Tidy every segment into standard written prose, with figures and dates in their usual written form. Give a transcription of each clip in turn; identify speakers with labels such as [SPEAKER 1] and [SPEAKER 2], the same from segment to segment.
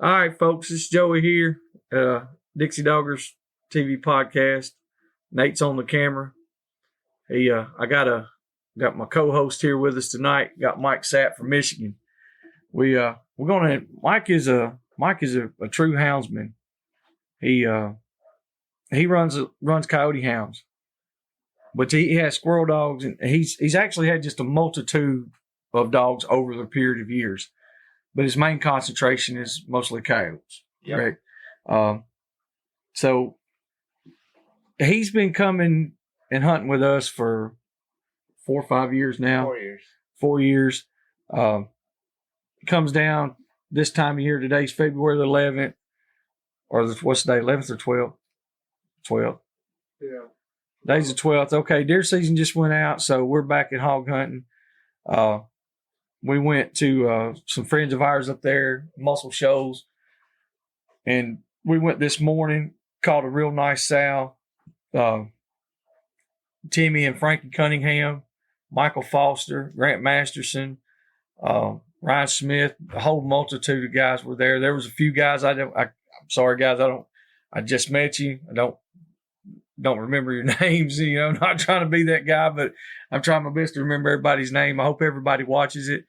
[SPEAKER 1] All right, folks, it's Joey here, Dixie Doggers TV podcast. Nate's on the camera. I got my co-host here with us tonight. Got Mike Sapp from Michigan. Mike is a true houndsman. He runs coyote hounds, but he has squirrel dogs, and he's actually had just a multitude of dogs over the period of years. But his main concentration is mostly coyotes.
[SPEAKER 2] Yep.
[SPEAKER 1] Right? So he's been coming and hunting with us for 4 or 5 years now.
[SPEAKER 2] 4 years.
[SPEAKER 1] 4 years. Comes down this time of year. Today's February the 11th. What's the day? 11th or 12th? 12th.
[SPEAKER 2] Yeah.
[SPEAKER 1] Today's the 12th. Okay, deer season just went out, so we're back at hog hunting. We went to some friends of ours up there, Muscle Shoals, and we went this morning, caught a real nice sow. Timmy and Frankie Cunningham, Michael Foster, Grant Masterson, Ryan Smith, a whole multitude of guys were there. There was a few guys I'm sorry, guys, I just met you. I don't remember your names. I'm not trying to be that guy, but I'm trying my best to remember everybody's name. I hope everybody watches it.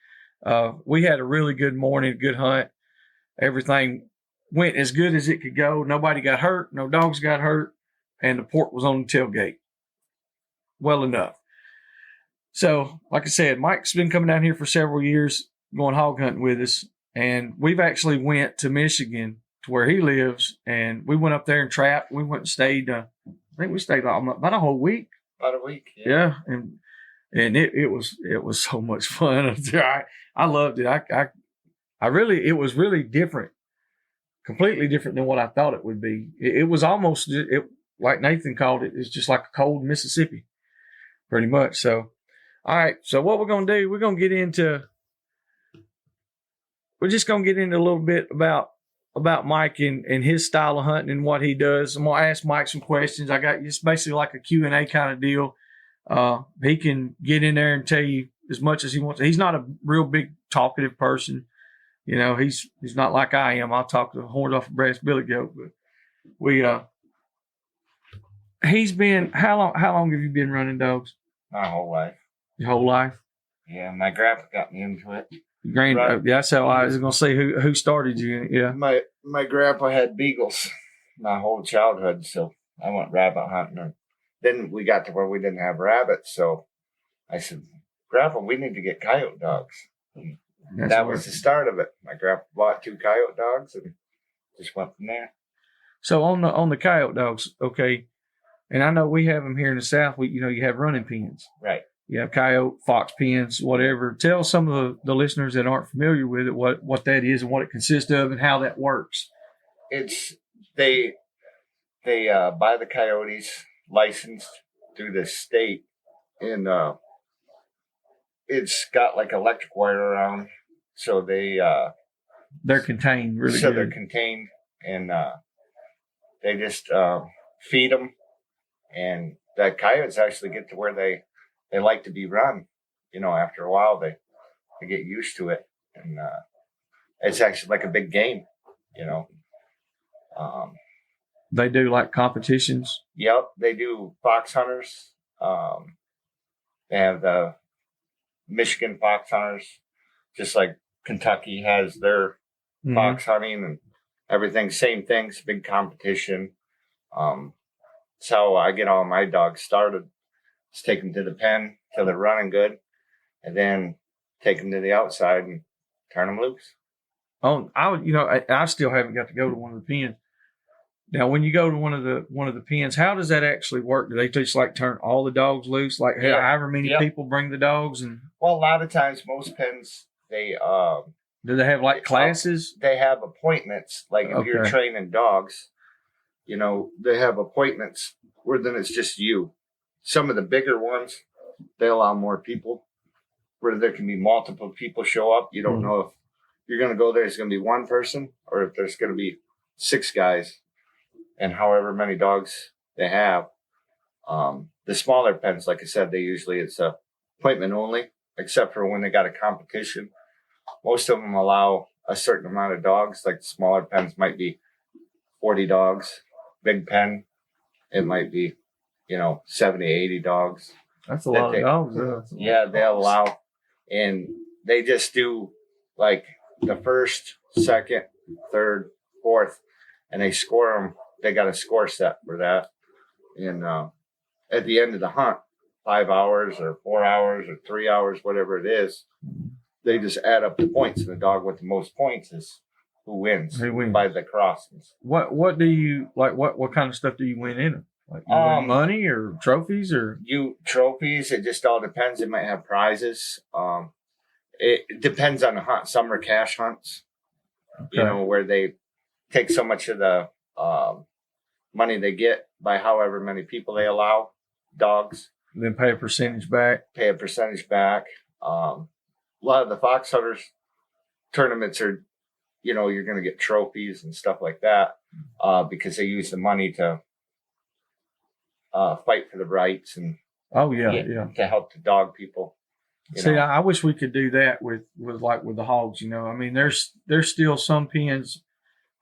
[SPEAKER 1] We had a really good morning, good hunt. Everything went as good as it could go. Nobody got hurt. No dogs got hurt. And the pork was on the tailgate. Well enough. So, like I said, Mike's been coming down here for several years, going hog hunting with us. And we've actually went to Michigan to where he lives. And we went up there and trapped. We went and stayed, I think we stayed about a whole week.
[SPEAKER 2] About a week.
[SPEAKER 1] Yeah. And it was so much fun. I loved it. It was really different, completely different than what I thought it would be. It was almost, like Nathan called it, it's just like a cold Mississippi, pretty much. So, all right. So what we're going to do, we're just going to get into a little bit about Mike and his style of hunting and what he does. I'm going to ask Mike some questions. I got just basically like a Q&A kind of deal. He can get in there and tell you as much as he wants. He's not a real big talkative person. He's not like I am. I'll talk the horns off a brass billy goat, but he's been, how long have you been running dogs?
[SPEAKER 2] My whole life.
[SPEAKER 1] Your whole life?
[SPEAKER 2] Yeah, my grandpa got me into it.
[SPEAKER 1] That's how I was going to say who started you in it. Yeah.
[SPEAKER 2] My grandpa had beagles my whole childhood, so I went rabbit hunting. Then we got to where we didn't have rabbits, so I said, Grandpa, we need to get coyote dogs. That was the start of it. My grandpa bought 2 coyote dogs and just went from there.
[SPEAKER 1] So on the coyote dogs, okay, and I know we have them here in the South. You have running pens. Right. You have coyote, fox pens, whatever. Tell some of the listeners that aren't familiar with it what that is and what it consists of and how that works.
[SPEAKER 2] It's they buy the coyotes licensed through the state, and it's got like electric wire around, so
[SPEAKER 1] they're contained really
[SPEAKER 2] so
[SPEAKER 1] good.
[SPEAKER 2] They're contained, and they just feed them, and the coyotes actually get to where they like to be run. After a while they get used to it, and it's actually like a big game.
[SPEAKER 1] They do like competitions.
[SPEAKER 2] Yep, they do fox hunters. They have the Michigan fox hunters, just like Kentucky has their fox hunting and everything. Same things, big competition. That's how I get all my dogs started. Just take them to the pen till they're running good, and then take them to the outside and turn them loose.
[SPEAKER 1] Oh, I still haven't got to go to one of the pens. Now, when you go to one of the pens, how does that actually work? Do they just like turn all the dogs loose, like however many people bring the dogs? And
[SPEAKER 2] well, a lot of times, most pens they
[SPEAKER 1] do they have like classes?
[SPEAKER 2] They have appointments. Like if you're training dogs, they have appointments where then it's just you. Some of the bigger ones, they allow more people, where there can be multiple people show up. You don't know if you're going to go there, it's going to be one person, or if there's going to be 6 guys. And however many dogs they have. The smaller pens, like I said, it's a appointment only, except for when they got a competition. Most of them allow a certain amount of dogs. Like smaller pens might be 40 dogs. Big pen, it might be, 70, 80 dogs.
[SPEAKER 1] That's a lot of dogs.
[SPEAKER 2] Yeah, they'll allow. And they just do like the first, second, third, fourth, and they score them. They got a score set for that. And at the end of the hunt, 5 hours or 4 hours or 3 hours, whatever it is, they just add up the points. And the dog with the most points is who wins by the crossings.
[SPEAKER 1] What do you like? What kind of stuff do you win in them? Like you win money or trophies or
[SPEAKER 2] trophies? It just all depends. It might have prizes. It depends on the hunt. Some are cash hunts, where they take so much of the money they get by however many people they allow dogs.
[SPEAKER 1] And then pay a percentage back.
[SPEAKER 2] A lot of the fox hunters tournaments are, you're going to get trophies and stuff like that because they use the money to fight for the rights and to help the dog people.
[SPEAKER 1] See, I wish we could do that with the hogs. I mean, there's still some pens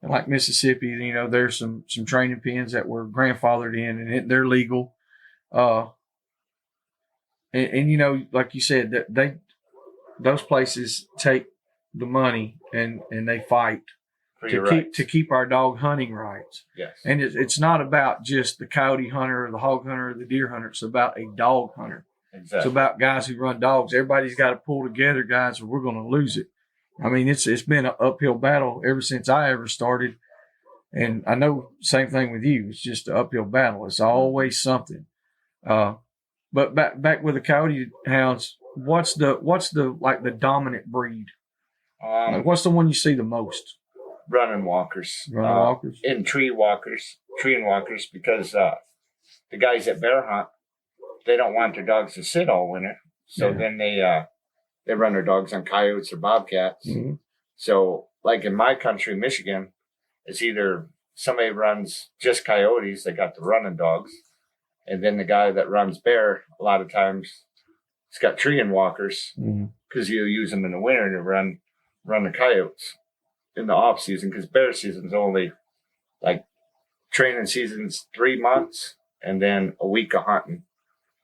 [SPEAKER 1] like Mississippi. There's some training pens that were grandfathered in and they're legal. And like you said, that those places take the money and they fight to keep our dog hunting rights.
[SPEAKER 2] Yes.
[SPEAKER 1] And it's not about just the coyote hunter or the hog hunter or the deer hunter. It's about a dog hunter.
[SPEAKER 2] Exactly.
[SPEAKER 1] It's about guys who run dogs. Everybody's got to pull together, guys, or we're going to lose it. I mean, it's been an uphill battle ever since I ever started. And I know same thing with you. It's just an uphill battle. It's always something. But back with the coyote hounds, what's the dominant breed? What's the one you see the most?
[SPEAKER 2] Running walkers. And tree walkers, because the guys that bear hunt, they don't want their dogs to sit all winter. So then they run their dogs on coyotes or bobcats. Mm-hmm. So like in my country, Michigan, it's either somebody runs just coyotes, they got the running dogs. And then the guy that runs bear, a lot of times, it's got tree and walkers because you use them in the winter to run the coyotes in the off season because bear season's only like training season's 3 months and then a week of hunting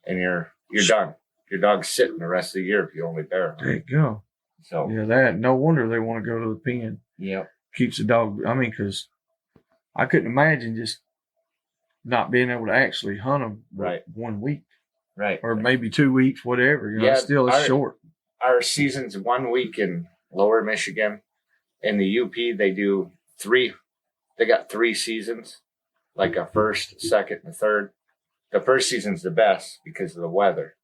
[SPEAKER 2] and you're done. Your dog's sitting the rest of the year if you only bear hunt.
[SPEAKER 1] There you go.
[SPEAKER 2] So
[SPEAKER 1] no wonder they want to go to the pen.
[SPEAKER 2] Yeah,
[SPEAKER 1] keeps the dog. I mean, because I couldn't imagine just not being able to actually hunt them 1 week, or maybe 2 weeks, whatever. It's short.
[SPEAKER 2] Our season's 1 week in Lower Michigan. In the UP, they do 3. They got 3 seasons, like a first, second, and third. The first season's the best because of the weather.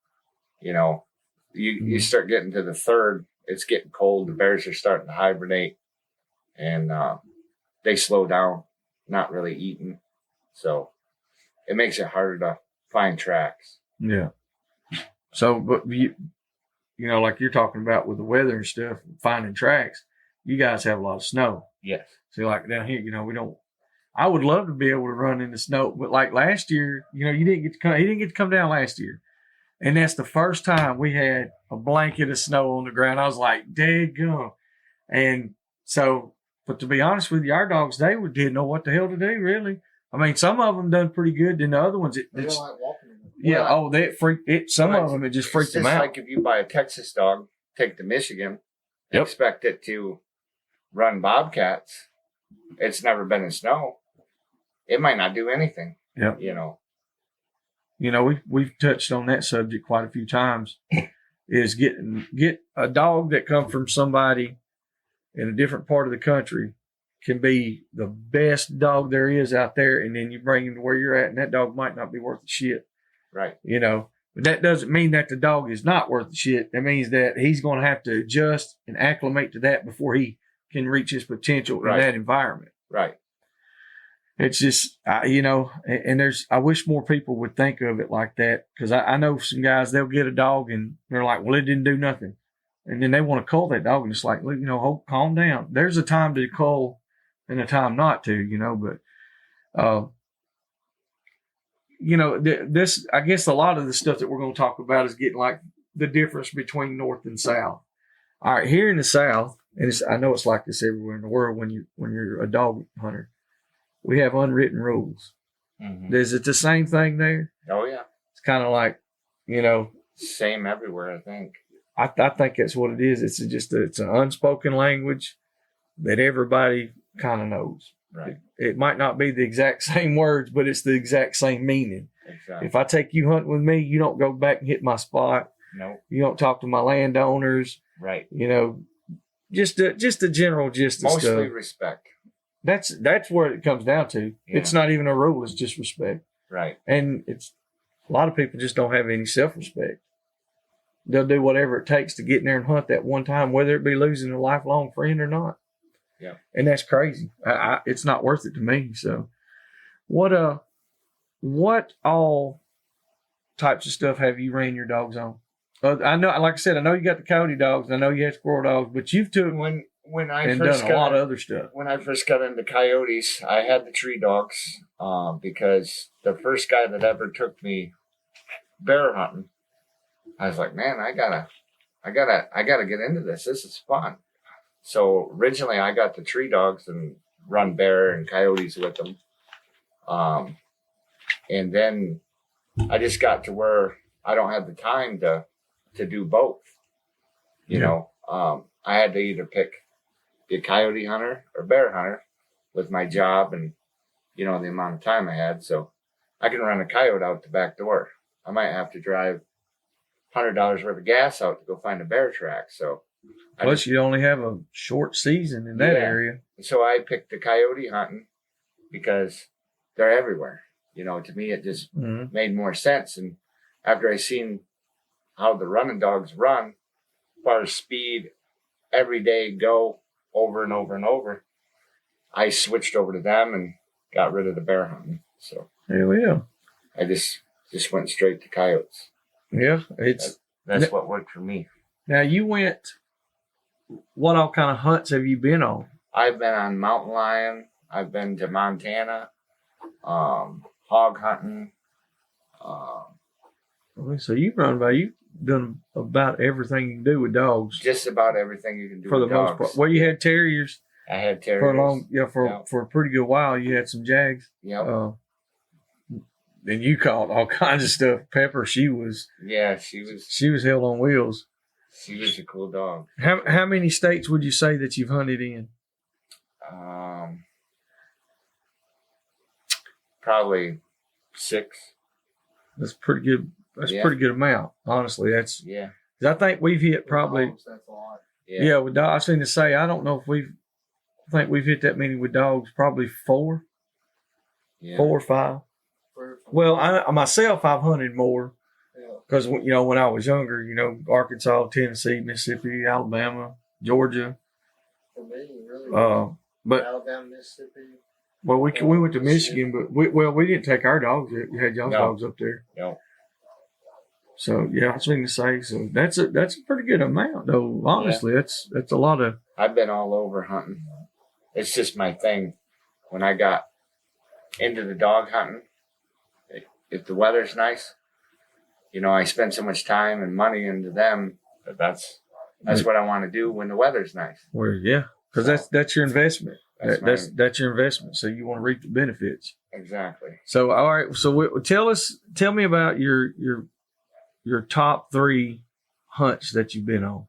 [SPEAKER 2] You start getting to the third, it's getting cold. The bears are starting to hibernate, and they slow down, not really eating. So it makes it harder to find tracks.
[SPEAKER 1] Yeah. So, but like you're talking about with the weather and stuff, finding tracks, you guys have a lot of snow.
[SPEAKER 2] Yes.
[SPEAKER 1] So like down here, we don't. I would love to be able to run in the snow, but like last year, you didn't get to come. He didn't get to come down last year, and that's the first time we had a blanket of snow on the ground. I was like, "Daggum!" And so, but to be honest with you, our dogs didn't know what the hell to do. Really, I mean, some of them done pretty good. Then the other ones,
[SPEAKER 3] they don't like walking in them.
[SPEAKER 1] Yeah. They freaked it. Some of them, it just freaked them out.
[SPEAKER 2] Like if you buy a Texas dog, take to Michigan, expect it to run bobcats. It's never been in snow. It might not do anything.
[SPEAKER 1] Yeah. We've touched on that subject quite a few times. Is get a dog that come from somebody in a different part of the country can be the best dog there is out there, and then you bring him to where you're at, and that dog might not be worth the shit.
[SPEAKER 2] Right.
[SPEAKER 1] But that doesn't mean that the dog is not worth the shit. That means that he's going to have to adjust and acclimate to that before he can reach his potential in that environment.
[SPEAKER 2] Right.
[SPEAKER 1] It's just, and I wish more people would think of it like that, because I know some guys, they'll get a dog and they're like, well, it didn't do nothing. And then they want to cull that dog, and it's like, calm down. There's a time to cull and a time not to, but, this, I guess a lot of the stuff that we're going to talk about is getting like the difference between North and South. All right, here in the South, and I know it's like this everywhere in the world when you're a dog hunter. We have unwritten rules. Mm-hmm. Is it the same thing there?
[SPEAKER 2] Oh yeah.
[SPEAKER 1] It's kind of like,
[SPEAKER 2] same everywhere. I think.
[SPEAKER 1] I think that's what it is. It's an unspoken language that everybody kind of knows.
[SPEAKER 2] Right.
[SPEAKER 1] It might not be the exact same words, but it's the exact same meaning.
[SPEAKER 2] Exactly.
[SPEAKER 1] If I take you hunting with me, you don't go back and hit my spot.
[SPEAKER 2] No.
[SPEAKER 1] You don't talk to my landowners.
[SPEAKER 2] Right.
[SPEAKER 1] Just the general gist of stuff.
[SPEAKER 2] Mostly respect.
[SPEAKER 1] That's where it comes down to. Yeah. It's not even a rule. It's just respect.
[SPEAKER 2] Right.
[SPEAKER 1] And a lot of people just don't have any self-respect. They'll do whatever it takes to get in there and hunt that one time, whether it be losing a lifelong friend or not.
[SPEAKER 2] Yeah.
[SPEAKER 1] And that's crazy. It's not worth it to me. So what all types of stuff have you ran your dogs on? I know, like I said, I know you got the coyote dogs. And I know you had squirrel dogs, but you've took
[SPEAKER 2] when I
[SPEAKER 1] and
[SPEAKER 2] first
[SPEAKER 1] done a lot of other stuff.
[SPEAKER 2] When I first got into coyotes, I had the tree dogs because the first guy that ever took me bear hunting, I was like, man, I gotta get into this. This is fun. So originally, I got the tree dogs and run bear and coyotes with them, and then I just got to where I don't have the time to do both. I had to either pick be a coyote hunter or bear hunter with my job and the amount of time I had. So I can run a coyote out the back door. I might have to drive $100 worth of gas out to go find a bear track. So
[SPEAKER 1] plus you only have a short season in that area.
[SPEAKER 2] So I picked the coyote hunting because they're everywhere. To me it just made more sense. And after I seen how the running dogs run, as far as speed, every day go over and over and over, I switched over to them and got rid of the bear hunting. So I just went straight to coyotes.
[SPEAKER 1] Yeah,
[SPEAKER 2] that's what worked for me.
[SPEAKER 1] Now you went. What all kind of hunts have you been on?
[SPEAKER 2] I've been on mountain lion. I've been to Montana, hog hunting.
[SPEAKER 1] So you've done about everything you can do with dogs.
[SPEAKER 2] Just about everything you can do
[SPEAKER 1] for
[SPEAKER 2] with
[SPEAKER 1] the
[SPEAKER 2] dogs.
[SPEAKER 1] most part. Well, you had terriers.
[SPEAKER 2] I had terriers
[SPEAKER 1] for a pretty good while. You had some jags.
[SPEAKER 2] Yep.
[SPEAKER 1] And you caught all kinds of stuff. Pepper, she was held on wheels.
[SPEAKER 2] She was a cool dog.
[SPEAKER 1] How many states would you say that you've hunted in?
[SPEAKER 2] Probably 6.
[SPEAKER 1] That's pretty good. That's a pretty good amount, honestly. That's 'cause I think we've hit probably.
[SPEAKER 3] Dogs, that's a lot.
[SPEAKER 1] Yeah, with dogs. I was going to say I don't know if I think we've hit that many with dogs. Probably 4, 4 or 5. Well, myself, I've hunted more because when I was younger, Arkansas, Tennessee, Mississippi, Alabama, Georgia.
[SPEAKER 3] For me, really.
[SPEAKER 1] But
[SPEAKER 3] Alabama, Mississippi.
[SPEAKER 1] Well, we went to Michigan, but we didn't take our dogs. You had y'all's dogs up there.
[SPEAKER 2] No.
[SPEAKER 1] So I was going to say, so that's a pretty good amount, though. Honestly, that's a lot of.
[SPEAKER 2] I've been all over hunting. It's just my thing. When I got into the dog hunting, if the weather's nice, I spend so much time and money into them. But that's what I want to do when the weather's nice.
[SPEAKER 1] Well, yeah, because that's your investment. That's your investment. So you want to reap the benefits.
[SPEAKER 2] Exactly.
[SPEAKER 1] So all right. So tell me about your top 3 hunts that you've been on,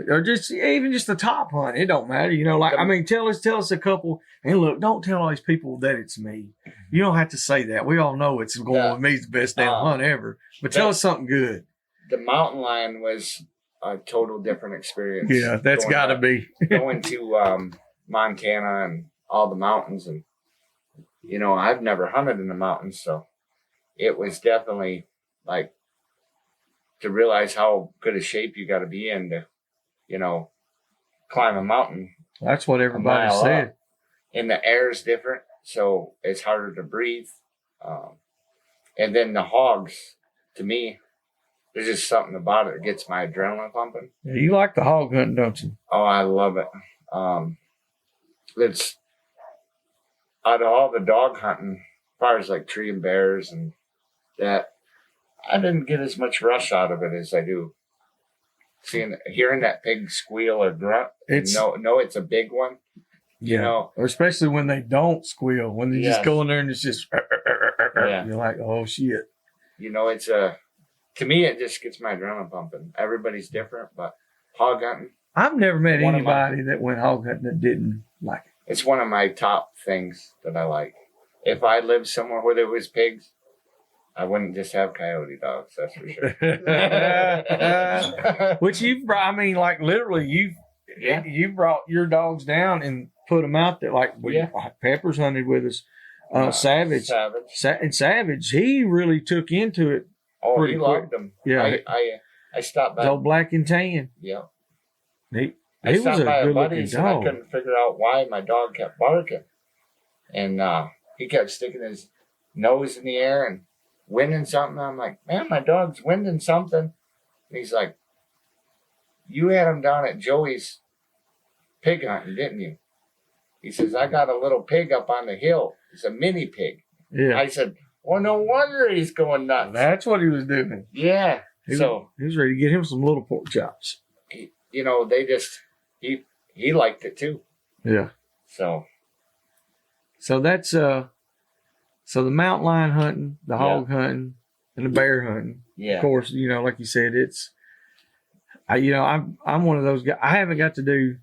[SPEAKER 1] or just the top hunt. It don't matter. Tell us a couple. And look, don't tell all these people that it's me. You don't have to say that. We all know it's going with me. It's the best damn hunt ever. But tell us something good.
[SPEAKER 2] The mountain lion was a total different experience.
[SPEAKER 1] Yeah, that's got to be
[SPEAKER 2] going to Montana and all the mountains, and I've never hunted in the mountains, so it was definitely like to realize how good a shape you got to be in to climb a mountain.
[SPEAKER 1] That's what everybody said.
[SPEAKER 2] Up. And the air is different, so it's harder to breathe. And then the hogs, to me, there's just something about it that gets my adrenaline pumping.
[SPEAKER 1] Yeah, you like the hog hunting, don't you?
[SPEAKER 2] Oh, I love it. It's out of all the dog hunting, as far as like tree and bears and that, I didn't get as much rush out of it as I do hearing that pig squeal or grunt, it's a big one.
[SPEAKER 1] Yeah,
[SPEAKER 2] you know,
[SPEAKER 1] or especially when they don't squeal, when they just go in there and it's just, you're like, oh shit.
[SPEAKER 2] You know, it's to me, it just gets my adrenaline pumping. Everybody's different, but hog hunting.
[SPEAKER 1] I've never met anybody that went hog hunting that didn't like it.
[SPEAKER 2] It's one of my top things that I like. If I lived somewhere where there was pigs, I wouldn't just have coyote dogs, that's for sure.
[SPEAKER 1] Which you've brought, I mean, like literally, you brought your dogs down and put them out there. Like Pepper's hunted with us. Savage, he really took into it.
[SPEAKER 2] Oh,
[SPEAKER 1] pretty
[SPEAKER 2] he
[SPEAKER 1] quick.
[SPEAKER 2] loved them.
[SPEAKER 1] Yeah,
[SPEAKER 2] I stopped by.
[SPEAKER 1] Old black and tan.
[SPEAKER 2] Yeah.
[SPEAKER 1] He
[SPEAKER 2] I
[SPEAKER 1] was a
[SPEAKER 2] by
[SPEAKER 1] good
[SPEAKER 2] buddy
[SPEAKER 1] looking
[SPEAKER 2] and I
[SPEAKER 1] dog.
[SPEAKER 2] couldn't figure out why my dog kept barking. And he kept sticking his nose in the air and winding something. I'm like, man, my dog's winding something. And he's like, you had him down at Joey's pig hunting, didn't you? He says, I got a little pig up on the hill. It's a mini pig.
[SPEAKER 1] Yeah.
[SPEAKER 2] I said, well, no wonder he's going nuts.
[SPEAKER 1] That's what he was doing.
[SPEAKER 2] Yeah.
[SPEAKER 1] He was ready to get him some little pork chops.
[SPEAKER 2] You know, they just, he liked it too.
[SPEAKER 1] Yeah.
[SPEAKER 2] So
[SPEAKER 1] that's, so the mountain lion hunting, the hog hunting, and the bear hunting.
[SPEAKER 2] Yeah.
[SPEAKER 1] Of course, you know, like you said, I'm one of those guys. I haven't got to do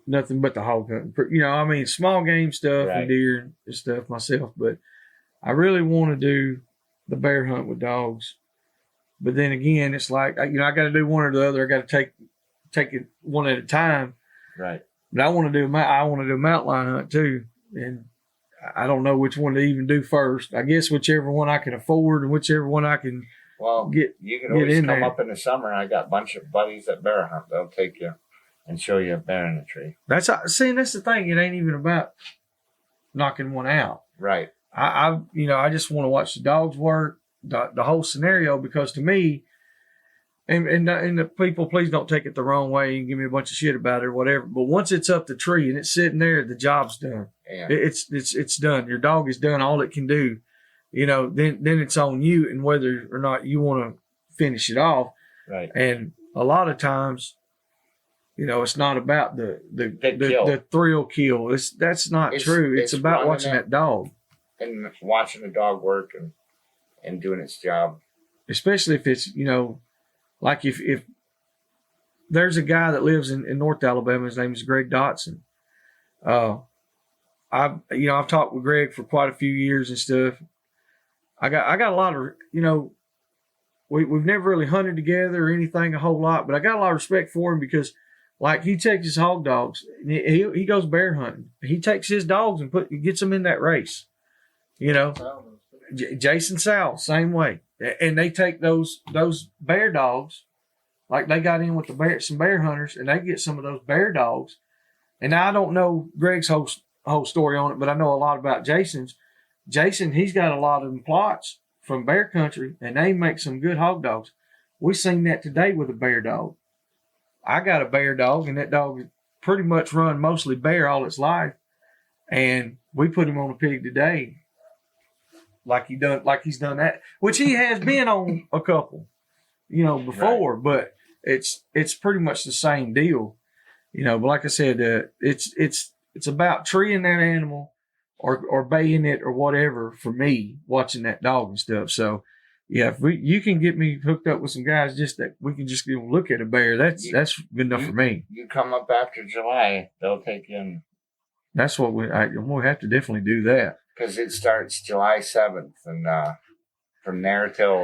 [SPEAKER 1] nothing but the hog hunting. You know, I mean, small game stuff and deer and stuff myself, but I really want to do the bear hunt with dogs. But then again, it's like, I got to do one or the other. I got to take it one at a time.
[SPEAKER 2] Right.
[SPEAKER 1] But I want to do a mountain lion hunt too. And I don't know which one to even do first. I guess whichever one I can afford and whichever one I can get.
[SPEAKER 2] You can always come up in the summer. I got a bunch of buddies that bear hunt. They'll take you and show you a bear in a tree.
[SPEAKER 1] That's the thing. It ain't even about knocking one out.
[SPEAKER 2] Right.
[SPEAKER 1] I just want to watch the dogs work, the whole scenario, because to me, and the people, please don't take it the wrong way and give me a bunch of shit about it or whatever. But once it's up the tree and it's sitting there, the job's done.
[SPEAKER 2] Yeah.
[SPEAKER 1] It's done. Your dog has done all it can do. You know, then it's on you and whether or not you want to finish it off.
[SPEAKER 2] Right.
[SPEAKER 1] And a lot of times, you know, it's not about the thrill kill. That's not true. It's about watching that dog.
[SPEAKER 2] And watching the dog work and doing its job.
[SPEAKER 1] Especially if it's, you know, like if there's a guy that lives in North Alabama, his name is Greg Dotson. I've talked with Greg for quite a few years and stuff. I got a lot of, you know, we've never really hunted together or anything a whole lot, but I got a lot of respect for him because, like, he takes his hog dogs, he goes bear hunting. He takes his dogs and gets them in that race. You know, Jason Sowell, same way. And they take those bear dogs, like they got in with some bear hunters, and they get some of those bear dogs. And now I don't know Greg's whole story on it, but I know a lot about Jason's. Jason, he's got a lot of them plots from bear country, and they make some good hog dogs. We seen that today with a bear dog. I got a bear dog, and that dog pretty much run mostly bear all its life. And we put him on a pig today. Like he's done that, which he has been on a couple, you know, before, but it's pretty much the same deal, you know. But like I said, it's about treeing that animal or baying it or whatever for me, watching that dog and stuff. So yeah, if you can get me hooked up with some guys just that we can just go look at a bear, that's good enough for me.
[SPEAKER 2] You come up after July, they'll take you in.
[SPEAKER 1] That's what we'll have to definitely do that.
[SPEAKER 2] Because it starts July 7th, and from there till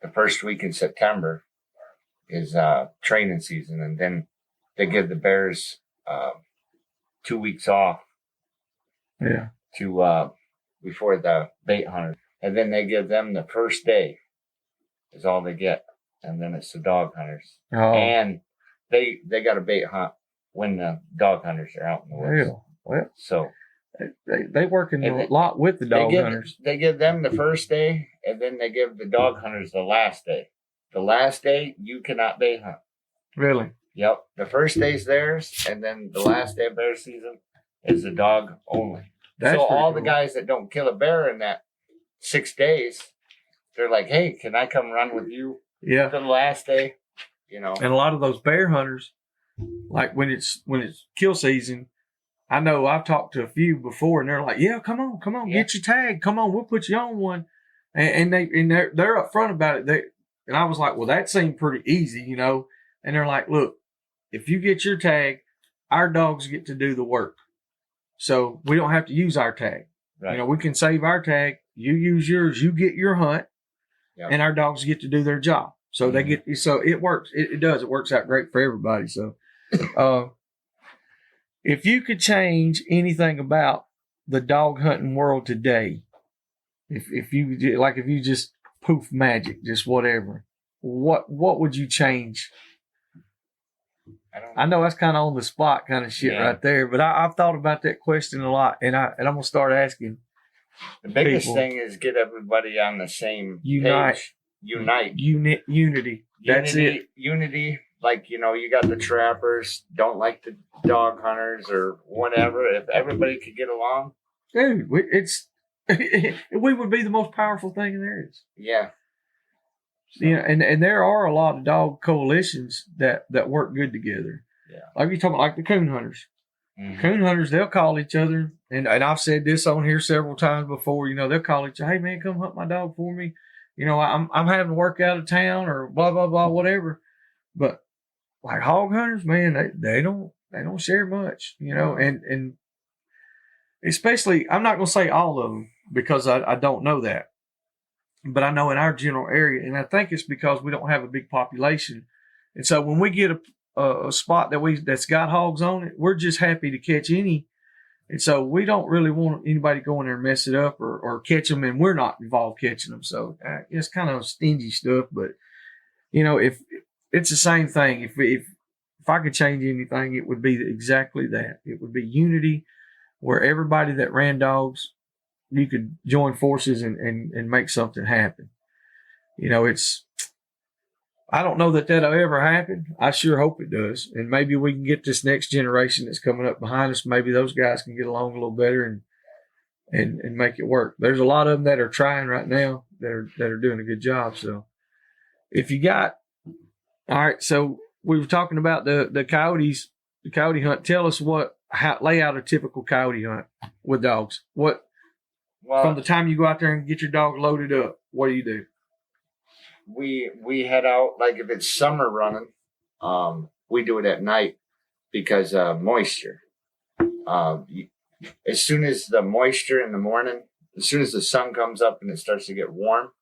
[SPEAKER 2] the first week in September is training season, and then they give the bears 2 weeks off.
[SPEAKER 1] Yeah.
[SPEAKER 2] To before the bait hunter, and then they give them the first day is all they get, and then it's the dog hunters, and they got a bait hunt when the dog hunters are out in the woods.
[SPEAKER 1] Well,
[SPEAKER 2] so.
[SPEAKER 1] They working a lot with the dog hunters.
[SPEAKER 2] They give them the first day, and then they give the dog hunters the last day. The last day, you cannot bait hunt.
[SPEAKER 1] Really?
[SPEAKER 2] Yep. The first day's theirs, and then the last day of bear season is the dog only. So all the guys that don't kill a bear in that 6 days, they're like, hey, can I come run with you for the last day? you know.
[SPEAKER 1] And a lot of those bear hunters, like when it's kill season, I know I've talked to a few before, and they're like, "Yeah, come on, get your tag, come on, we'll put you on one," and they're upfront about it. And I was like, "Well, that seemed pretty easy, you know." And they're like, "Look, if you get your tag, our dogs get to do the work, so we don't have to use our tag.
[SPEAKER 2] Right.
[SPEAKER 1] You know, we can save our tag. You use yours, you get your hunt, and our dogs get to do their job. So they get so it works. It does. It works out great for everybody. So." If you could change anything about the dog hunting world today, if you just poof magic, just whatever, what would you change? I know that's kind of on the spot kind of shit right there, but I've thought about that question a lot, and I'm gonna start asking.
[SPEAKER 2] The biggest thing is get everybody on the same page.
[SPEAKER 1] Unity. That's it.
[SPEAKER 2] Unity. Like, you know, you got the trappers, don't like the dog hunters or whatever. If everybody could get along.
[SPEAKER 1] Dude, we would be the most powerful thing there is.
[SPEAKER 2] Yeah.
[SPEAKER 1] So. Yeah, and there are a lot of dog coalitions that work good together.
[SPEAKER 2] Yeah.
[SPEAKER 1] Like you're talking about, like the coon hunters. Mm-hmm. Coon hunters, they'll call each other, and I've said this on here several times before, you know, they'll call each other, "Hey man, come hunt my dog for me. You know, I'm having to work out of town," or blah, blah, blah, whatever. But like hog hunters, man, they don't share much, you know, and especially, I'm not gonna say all of them because I don't know that, but I know in our general area, and I think it's because we don't have a big population, and so when we get a spot that's got hogs on it, we're just happy to catch any, and so we don't really want anybody to go in there and mess it up or catch them, and we're not involved catching them, so it's kind of stingy stuff, but you know, if it's the same thing. If I could change anything, it would be exactly that. It would be unity, where everybody that ran dogs, you could join forces and make something happen. You know, I don't know that'll ever happen. I sure hope it does. And maybe we can get this next generation that's coming up behind us. Maybe those guys can get along a little better and make it work. There's a lot of them that are trying right now that are doing a good job. So if you got, all right, so we were talking about the coyotes, the coyote hunt. Tell us lay out a typical coyote hunt with dogs. From the time you go out there and get your dog loaded up, what do you do?
[SPEAKER 2] We head out, like if it's summer running, we do it at night because moisture. As soon as the moisture in the morning, as soon as the sun comes up and it starts to get warm,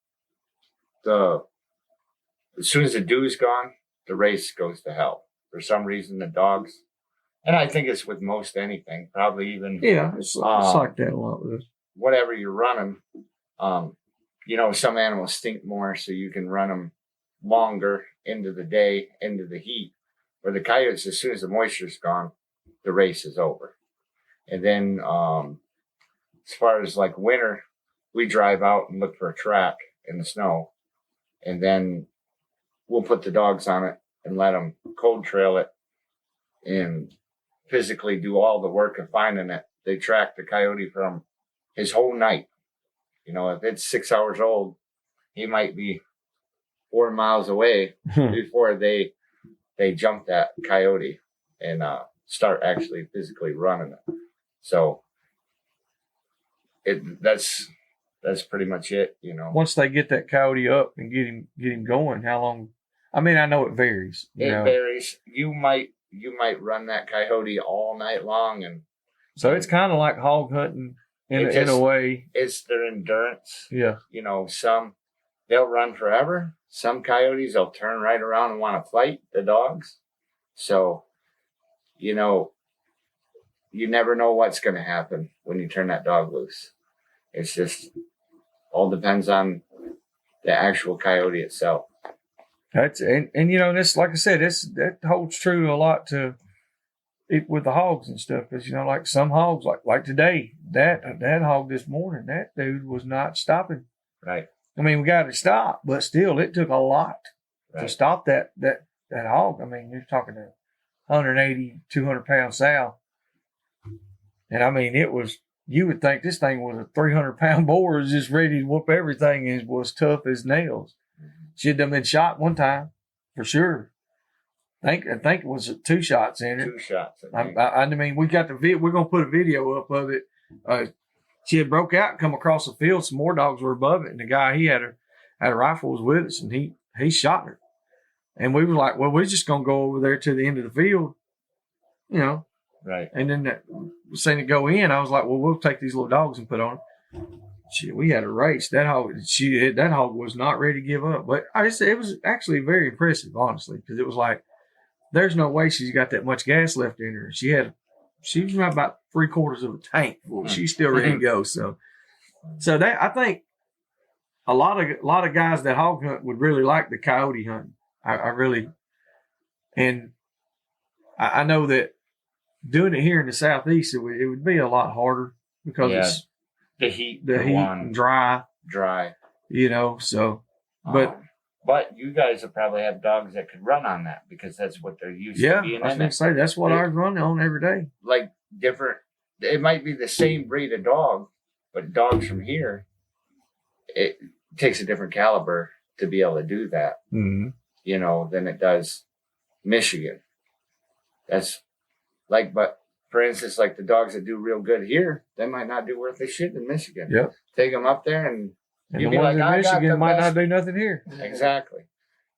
[SPEAKER 2] as soon as the dew's gone, the race goes to hell. For some reason, the dogs, and I think it's with most anything, probably even
[SPEAKER 1] it's like that a lot with us.
[SPEAKER 2] Whatever you're running, you know, some animals stink more, so you can run them longer into the day, into the heat. Or the coyotes, as soon as the moisture's gone, the race is over. And then, as far as like winter, we drive out and look for a track in the snow, and then we'll put the dogs on it and let them cold trail it and physically do all the work of finding it. They track the coyote from his whole night. You know, if it's 6 hours old, he might be 4 miles away before they jump that coyote and start actually physically running it. So that's pretty much it, you know.
[SPEAKER 1] Once they get that coyote up and get him going, how long? I mean, I know it varies.
[SPEAKER 2] It varies. You might run that coyote all night long, and
[SPEAKER 1] so it's kind of like hog hunting in a way.
[SPEAKER 2] It's their endurance.
[SPEAKER 1] Yeah.
[SPEAKER 2] You know, some they'll run forever. Some coyotes, they'll turn right around and want to fight the dogs. So, you know, you never know what's going to happen when you turn that dog loose. It's just all depends on the actual coyote itself.
[SPEAKER 1] That's and you know, this, like I said, that holds true a lot to it with the hogs and stuff, because you know, like some hogs, like today, that hog this morning, that dude was not stopping.
[SPEAKER 2] Right.
[SPEAKER 1] I mean, we got to stop, but still, it took a lot to stop that hog. I mean, you're talking a 180, 200 pound sow, and I mean, it was. You would think this thing was a 300 pound boar, was just ready to whoop everything, and was tough as nails. She'd have been shot one time, for sure. I think it was 2 shots in it.
[SPEAKER 2] 2 shots.
[SPEAKER 1] I mean, we got we're gonna put a video up of it. She had broke out and come across the field. Some more dogs were above it, and the guy he had a rifle was with us, and he shot her. And we were like, well, we're just gonna go over there to the end of the field, you know.
[SPEAKER 2] Right.
[SPEAKER 1] And then seeing it go in, I was like, well, we'll take these little dogs and put on. Shit, we had a race. That hog was not ready to give up. But it was actually very impressive, honestly, because it was like, there's no way she's got that much gas left in her. She was about 3/4 of a tank full. She's still ready to go. So that, I think a lot of guys that hog hunt would really like the coyote hunting. I really, and I know that doing it here in the Southeast, it would be a lot harder because it's
[SPEAKER 2] the heat
[SPEAKER 1] and dry, you know. So, but
[SPEAKER 2] you guys will probably have dogs that could run on that because that's what they're used to being.
[SPEAKER 1] I was going to say that's what I run on every day.
[SPEAKER 2] Like different, it might be the same breed of dog, but dogs from here, it takes a different caliber to be able to do that.
[SPEAKER 1] Mm-hmm.
[SPEAKER 2] You know, than it does Michigan. That's like, but for instance, like the dogs that do real good here, they might not do worth a shit in Michigan.
[SPEAKER 1] Yep.
[SPEAKER 2] Take them up there and
[SPEAKER 1] you'd be like, I Michigan might not do nothing here.
[SPEAKER 2] Exactly.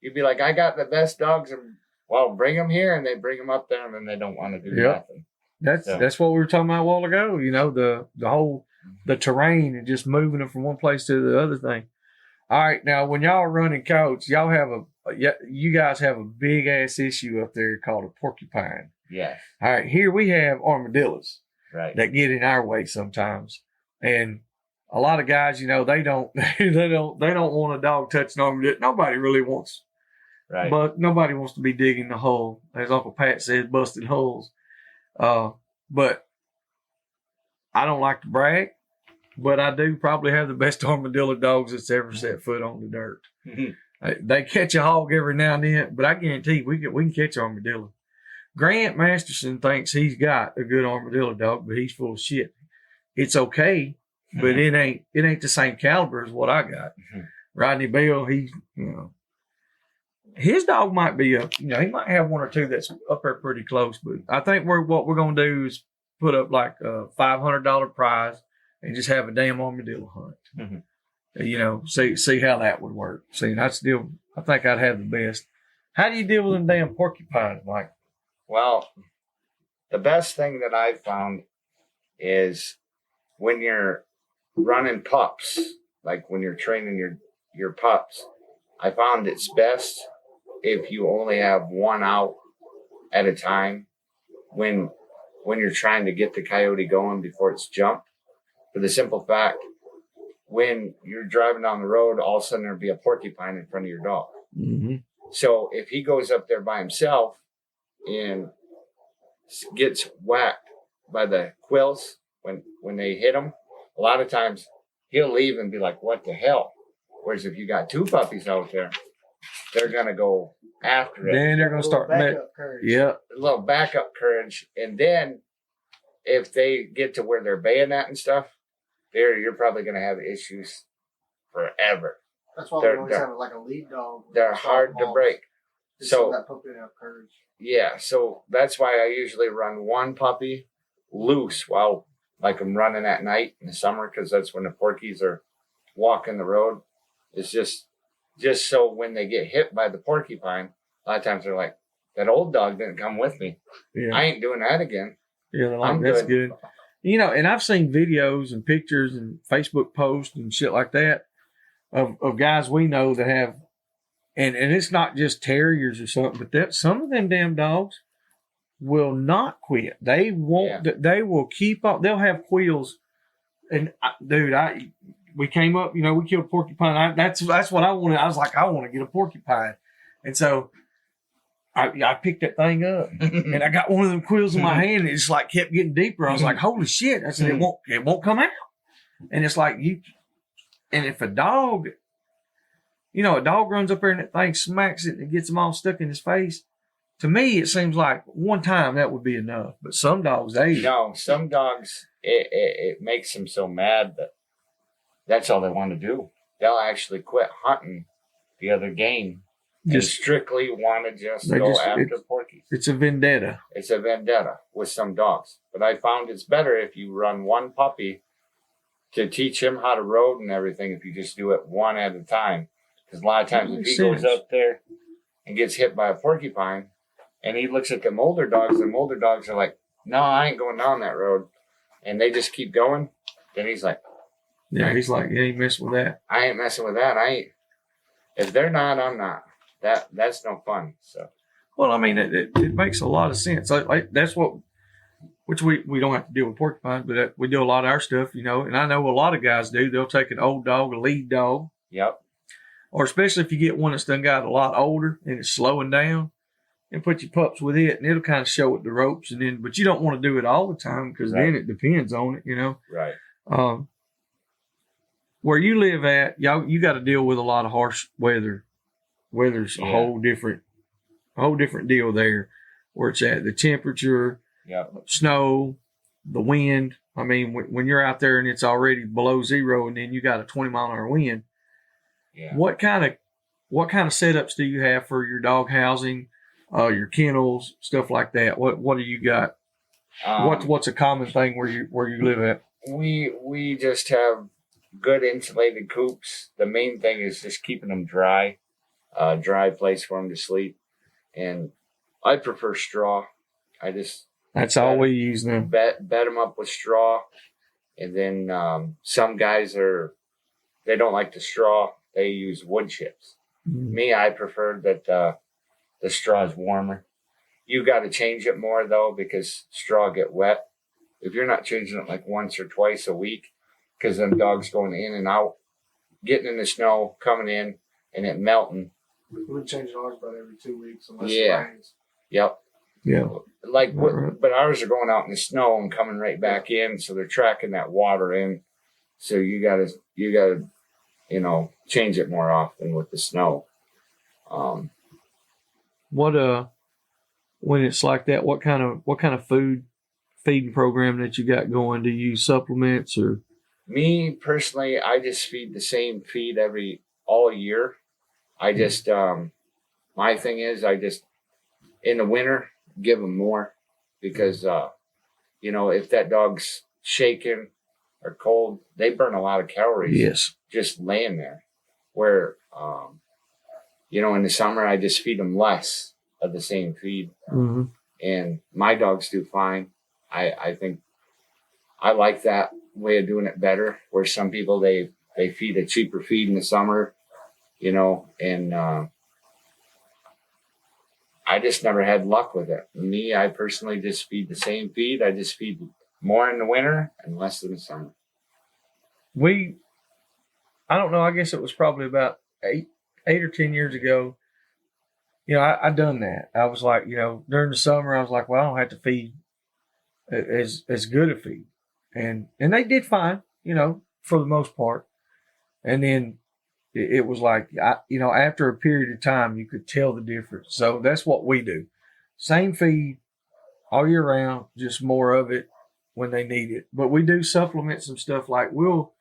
[SPEAKER 2] You'd be like, I got the best dogs, and well, bring them here, and they bring them up there, and then they don't want to do nothing.
[SPEAKER 1] That's what we were talking about a while ago. You know, the whole terrain and just moving them from one place to the other thing. All right, now when y'all are running coyotes, you guys have a big ass issue up there called a porcupine.
[SPEAKER 2] Yes.
[SPEAKER 1] All right, here we have armadillos
[SPEAKER 2] that
[SPEAKER 1] get in our way sometimes, and a lot of guys, you know, they don't want a dog touching armadillo. Nobody really wants, but nobody wants to be digging the hole, as Uncle Pat said, busting holes. But I don't like to brag, but I do probably have the best armadillo dogs that's ever set foot on the dirt.
[SPEAKER 2] Mm-hmm.
[SPEAKER 1] They catch a hog every now and then, but I guarantee we can catch armadillo. Grant Masterson thinks he's got a good armadillo dog, but he's full of shit. It's okay, but it ain't the same caliber as what I got.
[SPEAKER 2] Mm-hmm.
[SPEAKER 1] Rodney Bell, his dog might be he might have one or two that's up there pretty close, but I think what we're gonna do is put up like a $500 prize and just have a damn armadillo hunt.
[SPEAKER 2] Mm-hmm.
[SPEAKER 1] You know, see how that would work. See, I think I'd have the best. How do you deal with them damn porcupines, Mike?
[SPEAKER 2] Well, the best thing that I've found is when you're running pups, like when you're training your pups, I found it's best if you only have one out at a time when you're trying to get the coyote going before it's jumped. For the simple fact, when you're driving down the road, all of a sudden there'll be a porcupine in front of your dog.
[SPEAKER 1] Mm-hmm.
[SPEAKER 2] So if he goes up there by himself and gets whacked by the quills when they hit him, a lot of times he'll leave and be like, what the hell? Whereas if you got 2 puppies out there, they're going to go after it.
[SPEAKER 1] Then they're going to start
[SPEAKER 2] a little backup courage. And then if they get to where they're bayonet and stuff, you're probably going to have issues forever.
[SPEAKER 3] That's why we always have like a lead dog.
[SPEAKER 2] They're hard to break.
[SPEAKER 3] So that puppy have courage.
[SPEAKER 2] Yeah, so that's why I usually run one puppy loose while like I'm running at night in the summer, because that's when the porkies are walking the road. It's just so when they get hit by the porcupine, a lot of times they're like, that old dog didn't come with me. Yeah. I ain't doing that again.
[SPEAKER 1] Yeah, they're like, that's good. You know, and I've seen videos and pictures and Facebook posts and shit like that of guys we know that have, and it's not just terriers or something, but some of them damn dogs will not quit. They won't. Yeah. They will keep up. They'll have quills. And we came up. You know, we killed a porcupine. That's what I wanted. I was like, I want to get a porcupine, and so I picked that thing up, and I got one of them quills in my hand, and it just like kept getting deeper. I was like, holy shit! I said, it won't come out, and it's like and if a dog runs up there and that thing smacks it and it gets them all stuck in his face. To me, it seems like one time that would be enough. But some dogs,
[SPEAKER 2] some dogs, it makes them so mad that that's all they want to do. They'll actually quit hunting the other game and strictly want to just go after porkies.
[SPEAKER 1] It's a vendetta.
[SPEAKER 2] It's a vendetta with some dogs. But I found it's better if you run one puppy to teach him how to road and everything, if you just do it one at a time. Because a lot of times if he goes up there and gets hit by a porcupine and he looks at them older dogs are like, no, I ain't going down that road. And they just keep going. Then he's like,
[SPEAKER 1] yeah, he's like, you ain't messing with that.
[SPEAKER 2] I ain't messing with that. If they're not, I'm not. That's no fun. So,
[SPEAKER 1] well, I mean, it makes a lot of sense. Like that's which we don't have to deal with porcupines, but we do a lot of our stuff, you know. And I know a lot of guys do. They'll take an old dog, a lead dog.
[SPEAKER 2] Yep.
[SPEAKER 1] Or especially if you get one that's done got a lot older and it's slowing down, and put your pups with it, and it'll kind of show it the ropes. And then, but you don't want to do it all the time because then it depends on it, you know.
[SPEAKER 2] Right.
[SPEAKER 1] Where you live at, you got to deal with a lot of harsh weather. Weather's a whole different deal there. Where it's at, the temperature, snow, the wind. I mean, when you're out there and it's already below zero, and then you got a 20-mile-an-hour wind.
[SPEAKER 2] Yeah.
[SPEAKER 1] What kind of setups do you have for your dog housing, your kennels, stuff like that? What do you got? What's a common thing where you live at?
[SPEAKER 2] We just have good insulated coops. The main thing is just keeping them dry, dry place for them to sleep. And I prefer straw.
[SPEAKER 1] That's all we use now.
[SPEAKER 2] Bed them up with straw. And then some guys they don't like the straw. They use wood chips. Mm-hmm. Me, I prefer that the straw is warmer. You got to change it more though, because straw get wet. If you're not changing it like once or twice a week, because them dogs going in and out, getting in the snow, coming in, and it melting.
[SPEAKER 3] We change ours about every 2 weeks unless it rains.
[SPEAKER 2] Yep.
[SPEAKER 1] Yeah.
[SPEAKER 2] But ours are going out in the snow and coming right back in, so they're tracking that water in. So you gotta, change it more often with the snow.
[SPEAKER 1] When it's like that, what kind of feeding program that you got going? Do you use supplements or?
[SPEAKER 2] Me personally, I just feed the same feed all year. I just my thing is in the winter give them more because if that dog's shaking or cold, they burn a lot of calories just laying there. Where in the summer I just feed them less of the same feed, and my dogs do fine. I think I like that way of doing it better. Where some people they feed a cheaper feed in the summer, and I just never had luck with it. Me, I personally just feed the same feed. I just feed more in the winter and less in the summer.
[SPEAKER 1] I don't know. I guess it was probably about 8 or 10 years ago. I done that. I was like, during the summer, I was like, well, I don't have to feed as good a feed, and they did fine, for the most part. And then it was like, after a period of time, you could tell the difference. So that's what we do. Same feed all year round, just more of it when they need it. But we do supplement some stuff like we'll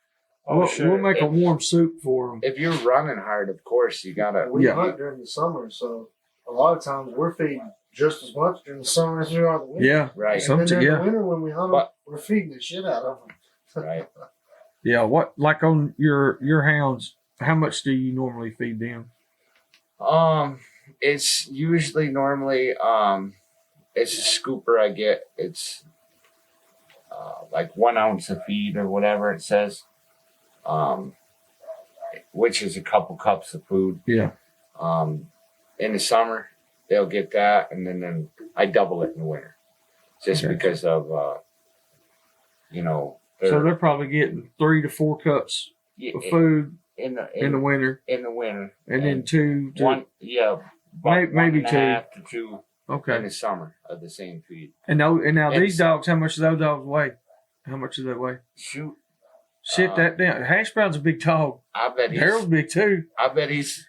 [SPEAKER 1] make a warm soup for them.
[SPEAKER 2] If you're running hard, of course, you got to.
[SPEAKER 3] We hunt during the summer, so a lot of times we're feeding just as much during the summer as we are the winter.
[SPEAKER 1] Yeah,
[SPEAKER 2] right.
[SPEAKER 3] And then during the winter when we hunt them, we're feeding the shit out of them.
[SPEAKER 2] Right.
[SPEAKER 1] Yeah, like on your hounds, how much do you normally feed them?
[SPEAKER 2] It's usually normally it's a scooper I get. It's like 1 ounce of feed or whatever it says. Which is a couple cups of food.
[SPEAKER 1] Yeah.
[SPEAKER 2] In the summer they'll get that, and then I double it in the winter, just because of
[SPEAKER 1] so they're probably getting 3 to 4 cups of food in the winter.
[SPEAKER 2] In the winter,
[SPEAKER 1] and then two,
[SPEAKER 2] maybe
[SPEAKER 1] 2
[SPEAKER 2] to 2.
[SPEAKER 1] Okay.
[SPEAKER 2] In the summer of the same feed.
[SPEAKER 1] And now these dogs, how much do those dogs weigh? How much do they weigh?
[SPEAKER 2] Shoot.
[SPEAKER 1] Sit that down. Hash brown's a big dog.
[SPEAKER 2] I bet
[SPEAKER 1] Harold's big too.
[SPEAKER 2] I bet he's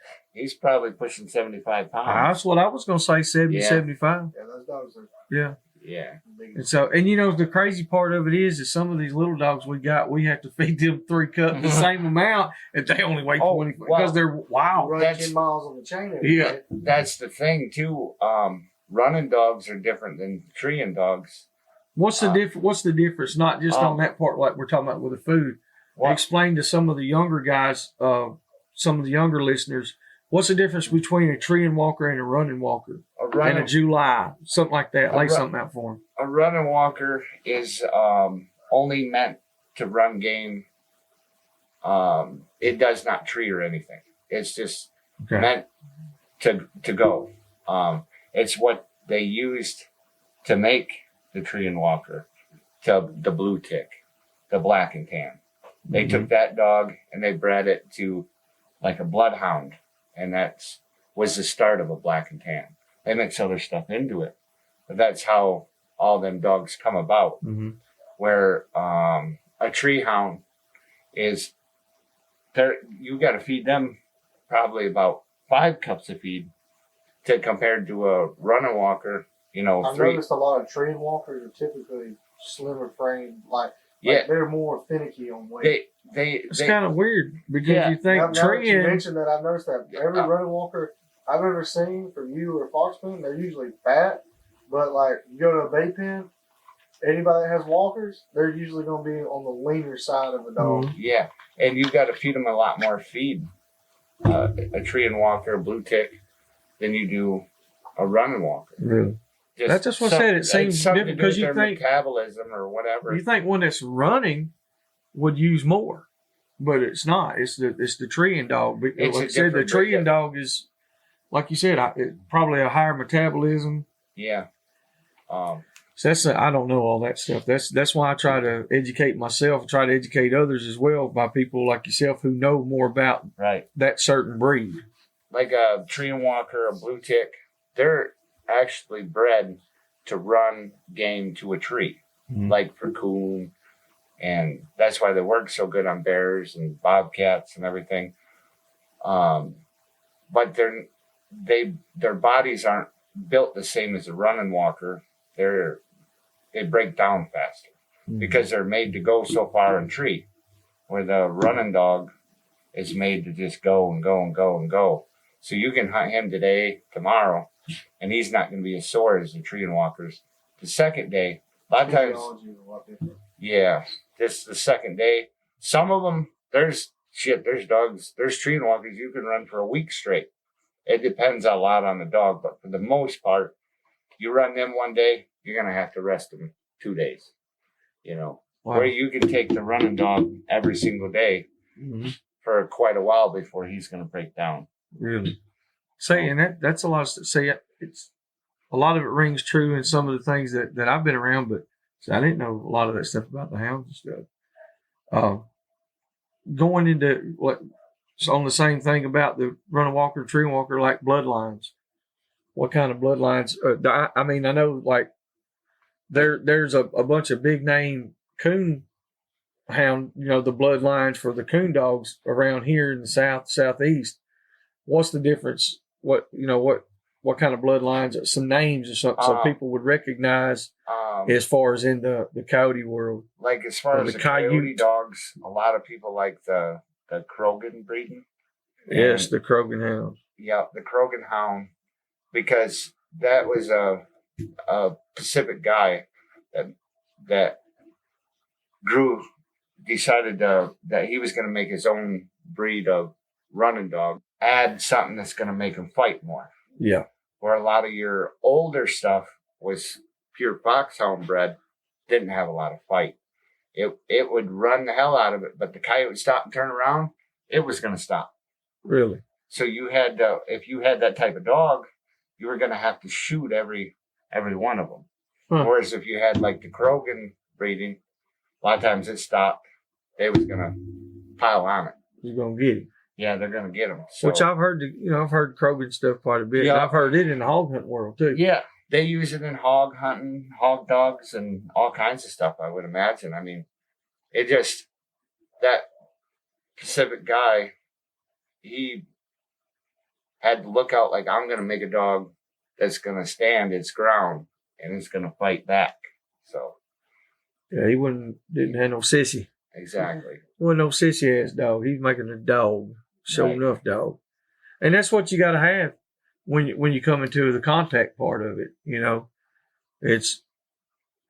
[SPEAKER 2] probably pushing 75 pounds.
[SPEAKER 1] That's what I was going to say, 75.
[SPEAKER 3] Yeah, those dogs are.
[SPEAKER 1] Yeah.
[SPEAKER 2] Yeah.
[SPEAKER 1] And so, and you know, the crazy part of it is some of these little dogs we have to feed them 3 cups the same amount, and they only weigh 20 because they're wild.
[SPEAKER 3] Run 10 miles on the chain.
[SPEAKER 1] Yeah,
[SPEAKER 2] that's the thing too. Running dogs are different than treeing dogs.
[SPEAKER 1] What's the difference? Not just on that part, like we're talking about with the food. Explain to some of the younger guys, some of the younger listeners, what's the difference between a treeing walker and a running walker? And a July, something like that. Lay something out for them.
[SPEAKER 2] A running walker is only meant to run game. It does not tree or anything. It's just meant to go. It's what they used to make the treeing walker, to the blue tick, the black and tan. They took that dog and they bred it to like a bloodhound, and that was the start of a black and tan. They mix other stuff into it, but that's how all them dogs come about. Where a tree hound is there, you got to feed them probably about 5 cups of feed to compared to a running walker. You know,
[SPEAKER 3] I've noticed a lot of treeing walkers are typically slimmer framed, like they're more finicky on weight.
[SPEAKER 1] It's kind of weird because you think treeing.
[SPEAKER 3] You mentioned that, I've noticed that every running walker I've ever seen from you or Foxman, they're usually fat, but like you go to a bay pen, anybody that has walkers, they're usually going to be on the leaner side of a dog.
[SPEAKER 2] Yeah, and you got to feed them a lot more feed, a treeing walker, a blue tick, than you do a running walker.
[SPEAKER 1] Really? That's just what I said. It seems different because you think
[SPEAKER 2] metabolism or whatever.
[SPEAKER 1] You think one that's running would use more, but it's not. It's the treeing dog. Like I said, the treeing dog is, like you said, probably a higher metabolism.
[SPEAKER 2] Yeah.
[SPEAKER 1] So I don't know all that stuff. That's why I try to educate myself, try to educate others as well by people like yourself who know more about that certain breed.
[SPEAKER 2] Like a treeing walker, a blue tick, they're actually bred to run game to a tree, like for coon, and that's why they work so good on bears and bobcats and everything. But their bodies aren't built the same as a running walker. They break down faster because they're made to go so far in tree, where the running dog is made to just go and go and go and go. So you can hunt him today, tomorrow, and he's not going to be as sore as the treeing walkers. The second day, a lot of times, just the second day. Some of them, there's dogs, there's treeing walkers you can run for a week straight. It depends a lot on the dog, but for the most part, you run them one day, you're going to have to rest them 2 days. You know, where you can take the running dog every single day for quite a while before he's going to break down.
[SPEAKER 1] Really? Saying that's a lot of say it's a lot of it rings true in some of the things that I've been around, but I didn't know a lot of that stuff about the hounds and stuff. Going into on the same thing about the running walker, tree walker, like bloodlines. What kind of bloodlines? I mean, I know like there's a bunch of big name coon hound, you know, the bloodlines for the coon dogs around here in the southeast. What's the difference? What kind of bloodlines? Some names or something so people would recognize as far as in the coyote world.
[SPEAKER 2] Like as far as the coyote dogs, a lot of people like the Krogan breeding.
[SPEAKER 1] Yes, the Krogan hound.
[SPEAKER 2] Yeah, the Krogan hound, because that was a Pacific guy that decided that he was going to make his own breed of running dog. Add something that's going to make them fight more.
[SPEAKER 1] Yeah.
[SPEAKER 2] Where a lot of your older stuff was pure foxhound bred, didn't have a lot of fight. It would run the hell out of it, but the coyote would stop and turn around, it was going to stop.
[SPEAKER 1] Really?
[SPEAKER 2] So you had if you had that type of dog, you were going to have to shoot every one of them. Whereas if you had like the Krogan breeding, a lot of times it stopped. They was going to pile on it.
[SPEAKER 1] You're going to get him.
[SPEAKER 2] Yeah, they're going to get them. So,
[SPEAKER 1] which I've heard, I've heard Krogan stuff quite a bit. Yeah. I've heard it in the hog hunt world too.
[SPEAKER 2] Yeah, they use it in hog hunting, hog dogs, and all kinds of stuff, I would imagine. I mean, that Pacific guy, he had to look out like, I'm going to make a dog that's going to stand its ground and it's going to fight back. So.
[SPEAKER 1] Yeah, he didn't have no sissy.
[SPEAKER 2] Exactly.
[SPEAKER 1] Wasn't no sissy ass dog. He's making a dog. Show enough dog. And that's what you got to have when you come into the contact part of it. You know, it's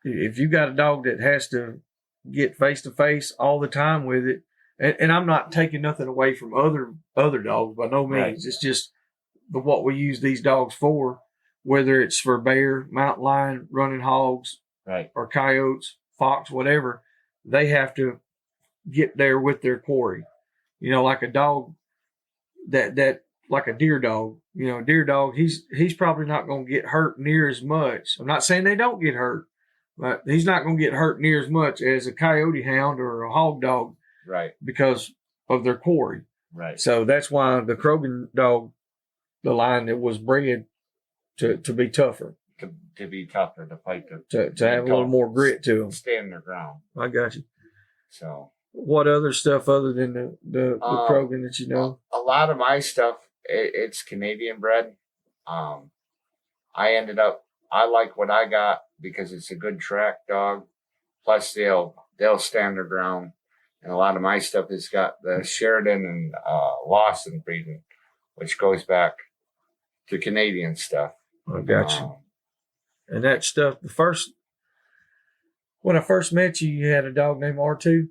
[SPEAKER 1] if you got a dog that has to get face to face all the time with it, and I'm not taking nothing away from other dogs by no means. Right. It's just what we use these dogs for, whether it's for bear, mountain lion, running hogs,
[SPEAKER 2] right,
[SPEAKER 1] or coyotes, fox, whatever. They have to get there with their quarry. You know, like a dog that like a deer dog. You know, a deer dog, he's probably not going to get hurt near as much. I'm not saying they don't get hurt, but he's not going to get hurt near as much as a coyote hound or a hog dog.
[SPEAKER 2] Right.
[SPEAKER 1] Because of their quarry.
[SPEAKER 2] Right.
[SPEAKER 1] So that's why the Krogan dog, the line that was bred to be tougher.
[SPEAKER 2] To be tougher, to fight.
[SPEAKER 1] To have a little more grit to them.
[SPEAKER 2] Stand their ground.
[SPEAKER 1] I got you.
[SPEAKER 2] So. What
[SPEAKER 1] other stuff other than the Krogan that you know?
[SPEAKER 2] A lot of my stuff, it's Canadian bred. I like what I got because it's a good track dog. Plus they'll stand their ground. And a lot of my stuff has got the Sheridan and Lawson breeding, which goes back to Canadian stuff.
[SPEAKER 1] I got you. And that stuff, when I first met you, you had a dog named R2.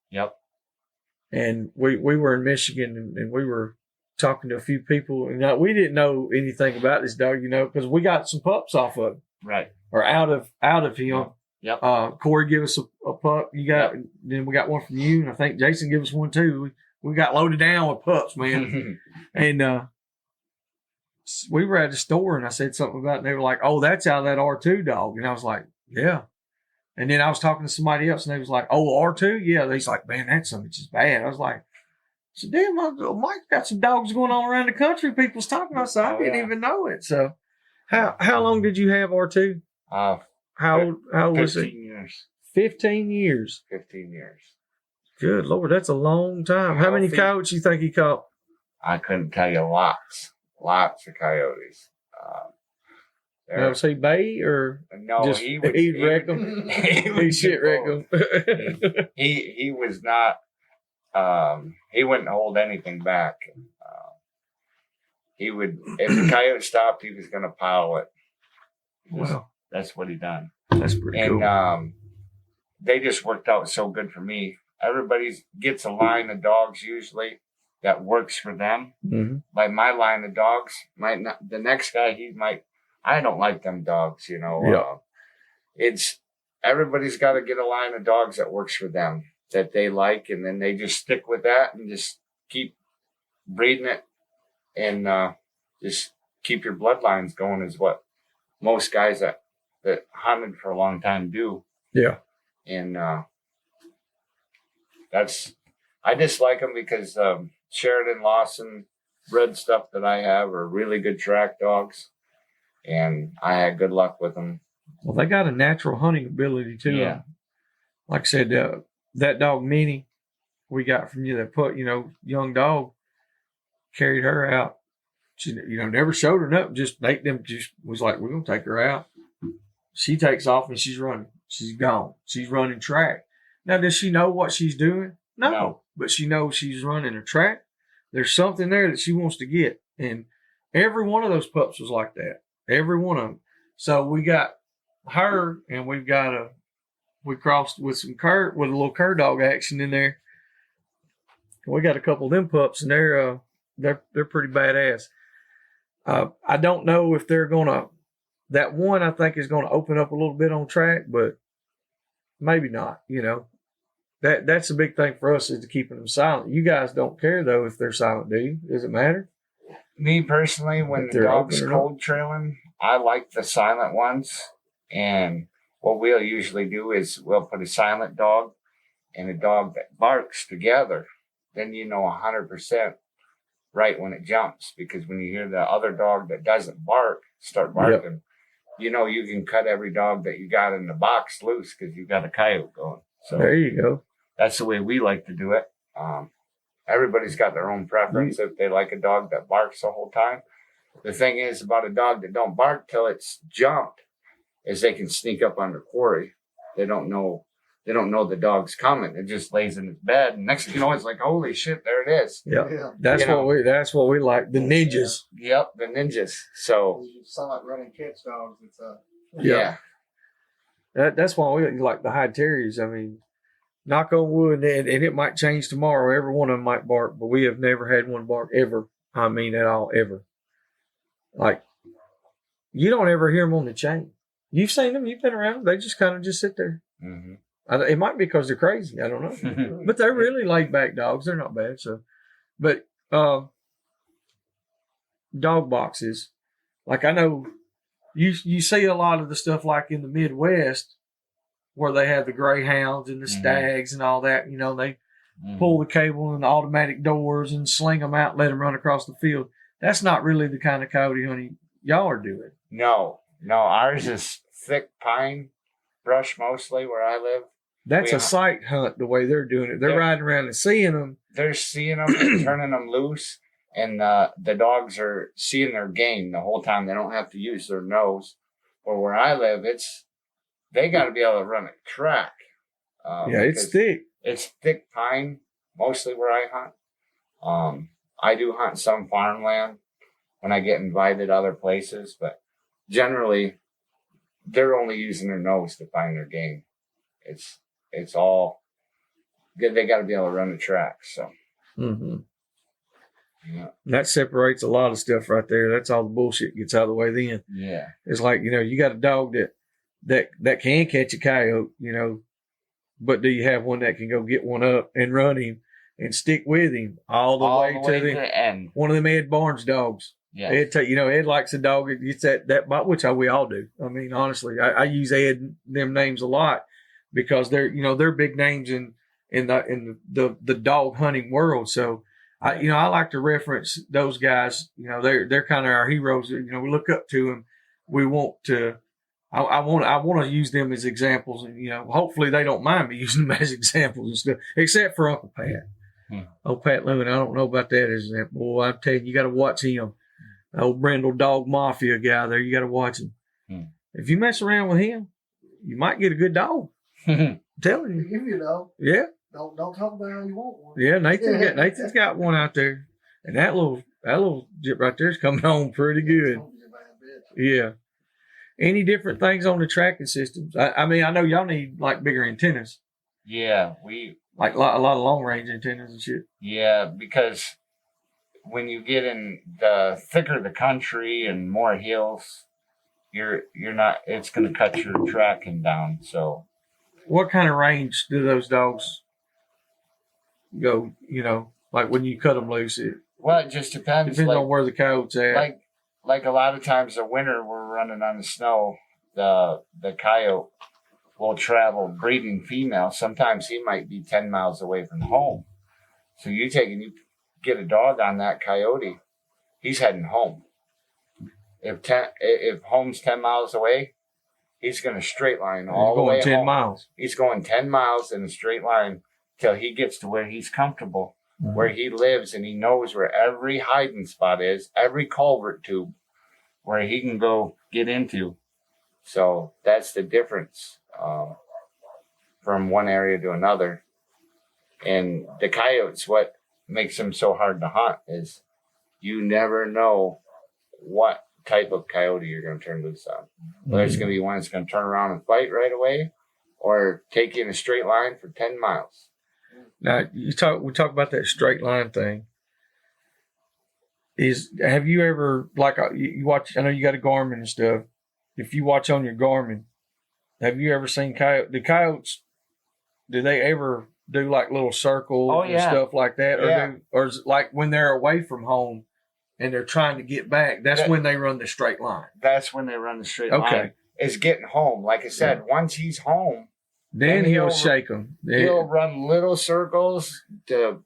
[SPEAKER 2] Yep.
[SPEAKER 1] And we were in Michigan and we were talking to a few people. And we didn't know anything about this dog, you know, because we got some pups off of him.
[SPEAKER 2] Right.
[SPEAKER 1] Or out of him.
[SPEAKER 2] Yep.
[SPEAKER 1] Corey gave us a pup. Then we got one from you, and I think Jason gave us one too. We got loaded down with pups, man. And we were at the store, and I said something about it, and they were like, "Oh, that's out of that R2 dog," and I was like, "Yeah." And then I was talking to somebody else, and they was like, "Oh, R2, yeah." He's like, "Man, that something just bad." I was like, "So damn, Mike's got some dogs going on around the country. People's talking about." So I didn't even know it. So, how long did you have R2? How old was it?
[SPEAKER 2] 15 years.
[SPEAKER 1] 15 years.
[SPEAKER 2] 15 years.
[SPEAKER 1] Good Lord, that's a long time. How many coyotes you think he caught?
[SPEAKER 2] I couldn't tell you. Lots of coyotes.
[SPEAKER 1] Now, was he bay or
[SPEAKER 2] no?
[SPEAKER 1] Just,
[SPEAKER 2] he
[SPEAKER 1] wreck them. He shit wreck them.
[SPEAKER 2] he was not. He wouldn't hold anything back. He would, if the coyote stopped, he was going to pile it.
[SPEAKER 1] Wow.
[SPEAKER 2] That's what he done.
[SPEAKER 1] That's pretty cool.
[SPEAKER 2] And they just worked out so good for me. Everybody gets a line of dogs usually that works for them.
[SPEAKER 1] Mm-hmm.
[SPEAKER 2] Like my line of dogs might not. The next guy, I don't like them dogs. You know.
[SPEAKER 1] Yeah.
[SPEAKER 2] Everybody's got to get a line of dogs that works for them that they like, and then they just stick with that and just keep breeding it, and just keep your bloodlines going is what most guys that hunted for a long time do.
[SPEAKER 1] Yeah.
[SPEAKER 2] And I just like them because Sheridan Lawson bred stuff that I have are really good track dogs, and I had good luck with them.
[SPEAKER 1] Well, they got a natural hunting ability too.
[SPEAKER 2] Yeah.
[SPEAKER 1] Like I said, that dog Minnie we got from you, that put, young dog, carried her out. She, never showed her nothing. Just was like, we're gonna take her out. She takes off and she's running. She's gone. She's running track. Now, does she know what she's doing? No. But she knows she's running a track. There's something there that she wants to get. And every one of those pups was like that. Every one of them. So we got her, and we crossed with with a little cur dog action in there. We got a couple of them pups, and they're pretty badass. I don't know if they're gonna. That one I think is gonna open up a little bit on track, but maybe not. That's a big thing for us, is to keeping them silent. You guys don't care though if they're silent, do you? Does it matter?
[SPEAKER 2] Me personally, when the dog's cold trailing, I like the silent ones. And what we'll usually do is we'll put a silent dog and a dog that barks together. Then 100% right when it jumps. Because when you hear the other dog that doesn't bark start barking, you can cut every dog that you got in the box loose because you got a coyote going. So
[SPEAKER 1] there you go.
[SPEAKER 2] That's the way we like to do it. Everybody's got their own preference if they like a dog that barks the whole time. The thing is about a dog that don't bark till it's jumped is they can sneak up on the quarry. They don't know the dog's coming. It just lays in its bed, and next thing you know, it's like, holy shit, there it is.
[SPEAKER 1] Yeah. That's what we like. The ninjas.
[SPEAKER 2] Yep, the ninjas. So
[SPEAKER 3] You sound like running catch dogs. It's
[SPEAKER 2] yeah.
[SPEAKER 1] That's why we like the high terriers. I mean, knock on wood, and it might change tomorrow. Every one of them might bark, but we have never had one bark ever. I mean, at all, ever. Like, you don't ever hear them on the chain. You've seen them. You've been around them. They just kind of just sit there.
[SPEAKER 2] Mm-hmm.
[SPEAKER 1] It might be because they're crazy. I don't know. But they're really laid back dogs. They're not bad. So, but dog boxes, like I know you see a lot of the stuff like in the Midwest where they have the greyhounds and the stags and all that. You know, they pull the cable and the automatic doors and sling them out and let them run across the field. That's not really the kind of coyote hunting y'all are doing.
[SPEAKER 2] No, ours is thick pine brush mostly where I live.
[SPEAKER 1] That's a sight hunt the way they're doing it. They're riding around and seeing them. They're
[SPEAKER 2] seeing them and turning them loose, and the dogs are seeing their game the whole time. They don't have to use their nose. Or where I live, they got to be able to run a track.
[SPEAKER 1] It's thick.
[SPEAKER 2] It's thick pine mostly where I hunt. I do hunt some farmland when I get invited other places, but generally they're only using their nose to find their game. It's all good. They got to be able to run the track. So, yeah.
[SPEAKER 1] That separates a lot of stuff right there. That's all the bullshit gets out of the way then.
[SPEAKER 2] Yeah.
[SPEAKER 1] It's like, you got a dog that can catch a coyote, but do you have one that can go get one up and run him and stick with him all the way to the
[SPEAKER 2] end? One
[SPEAKER 1] of them Ed Barnes dogs.
[SPEAKER 2] Yeah.
[SPEAKER 1] Ed likes a dog. It gets that bite, which we all do. I mean, honestly, I use Ed them names a lot because they're big names in the dog hunting world. So I like to reference those guys. They're kind of our heroes. We look up to them. We want to. I want to use them as examples, and hopefully they don't mind me using them as examples and stuff. Except for Uncle Pat. Old Pat Lewin, I don't know about that as an example. Boy, I'm telling you, you got to watch him. Old Brindle Dog Mafia guy there, you got to watch him. If you mess around with him, you might get a good dog. I'm telling you.
[SPEAKER 3] Give you a dog.
[SPEAKER 1] Yeah.
[SPEAKER 3] Don't talk about how you want one.
[SPEAKER 1] Yeah, Nathan's got one out there, and that little jip right there is coming home pretty good. Yeah. Any different things on the tracking systems? I mean, I know y'all need like bigger antennas.
[SPEAKER 2] Yeah, we
[SPEAKER 1] like a lot of long range antennas and shit.
[SPEAKER 2] Yeah, because when you get in the thicker the country and more hills, you're not. It's going to cut your tracking down. So,
[SPEAKER 1] what kind of range do those dogs go? Like when you cut them loose, it
[SPEAKER 2] just depends.
[SPEAKER 1] Depends on where the coyote's at.
[SPEAKER 2] Like a lot of times the winter we're running on the snow, the coyote will travel breeding female. Sometimes he might be 10 miles away from home. So you get a dog on that coyote, he's heading home. If home's 10 miles away, he's going to straight line all the way
[SPEAKER 1] 10
[SPEAKER 2] home.
[SPEAKER 1] miles.
[SPEAKER 2] He's going 10 miles in a straight line till he gets to where he's comfortable. Where he lives, and he knows where every hiding spot is, every culvert tube, where he can go get into. So that's the difference from one area to another. And the coyotes, what makes them so hard to hunt is you never know what type of coyote you're going to turn loose on. Whether it's going to be one that's going to turn around and fight right away, or take you in a straight line for 10 miles.
[SPEAKER 1] Now we talk about that straight line thing. Have you ever you watch? I know you got a Garmin and stuff. If you watch on your Garmin, have you ever seen the coyotes? Do they ever do like little circles and stuff like that, or is it like when they're away from home and they're trying to get back? That's when they run the straight line.
[SPEAKER 2] That's when they run the straight line. Okay, is getting home. Like I said, once he's home.
[SPEAKER 1] Then he'll shake them.
[SPEAKER 2] He'll run little circles to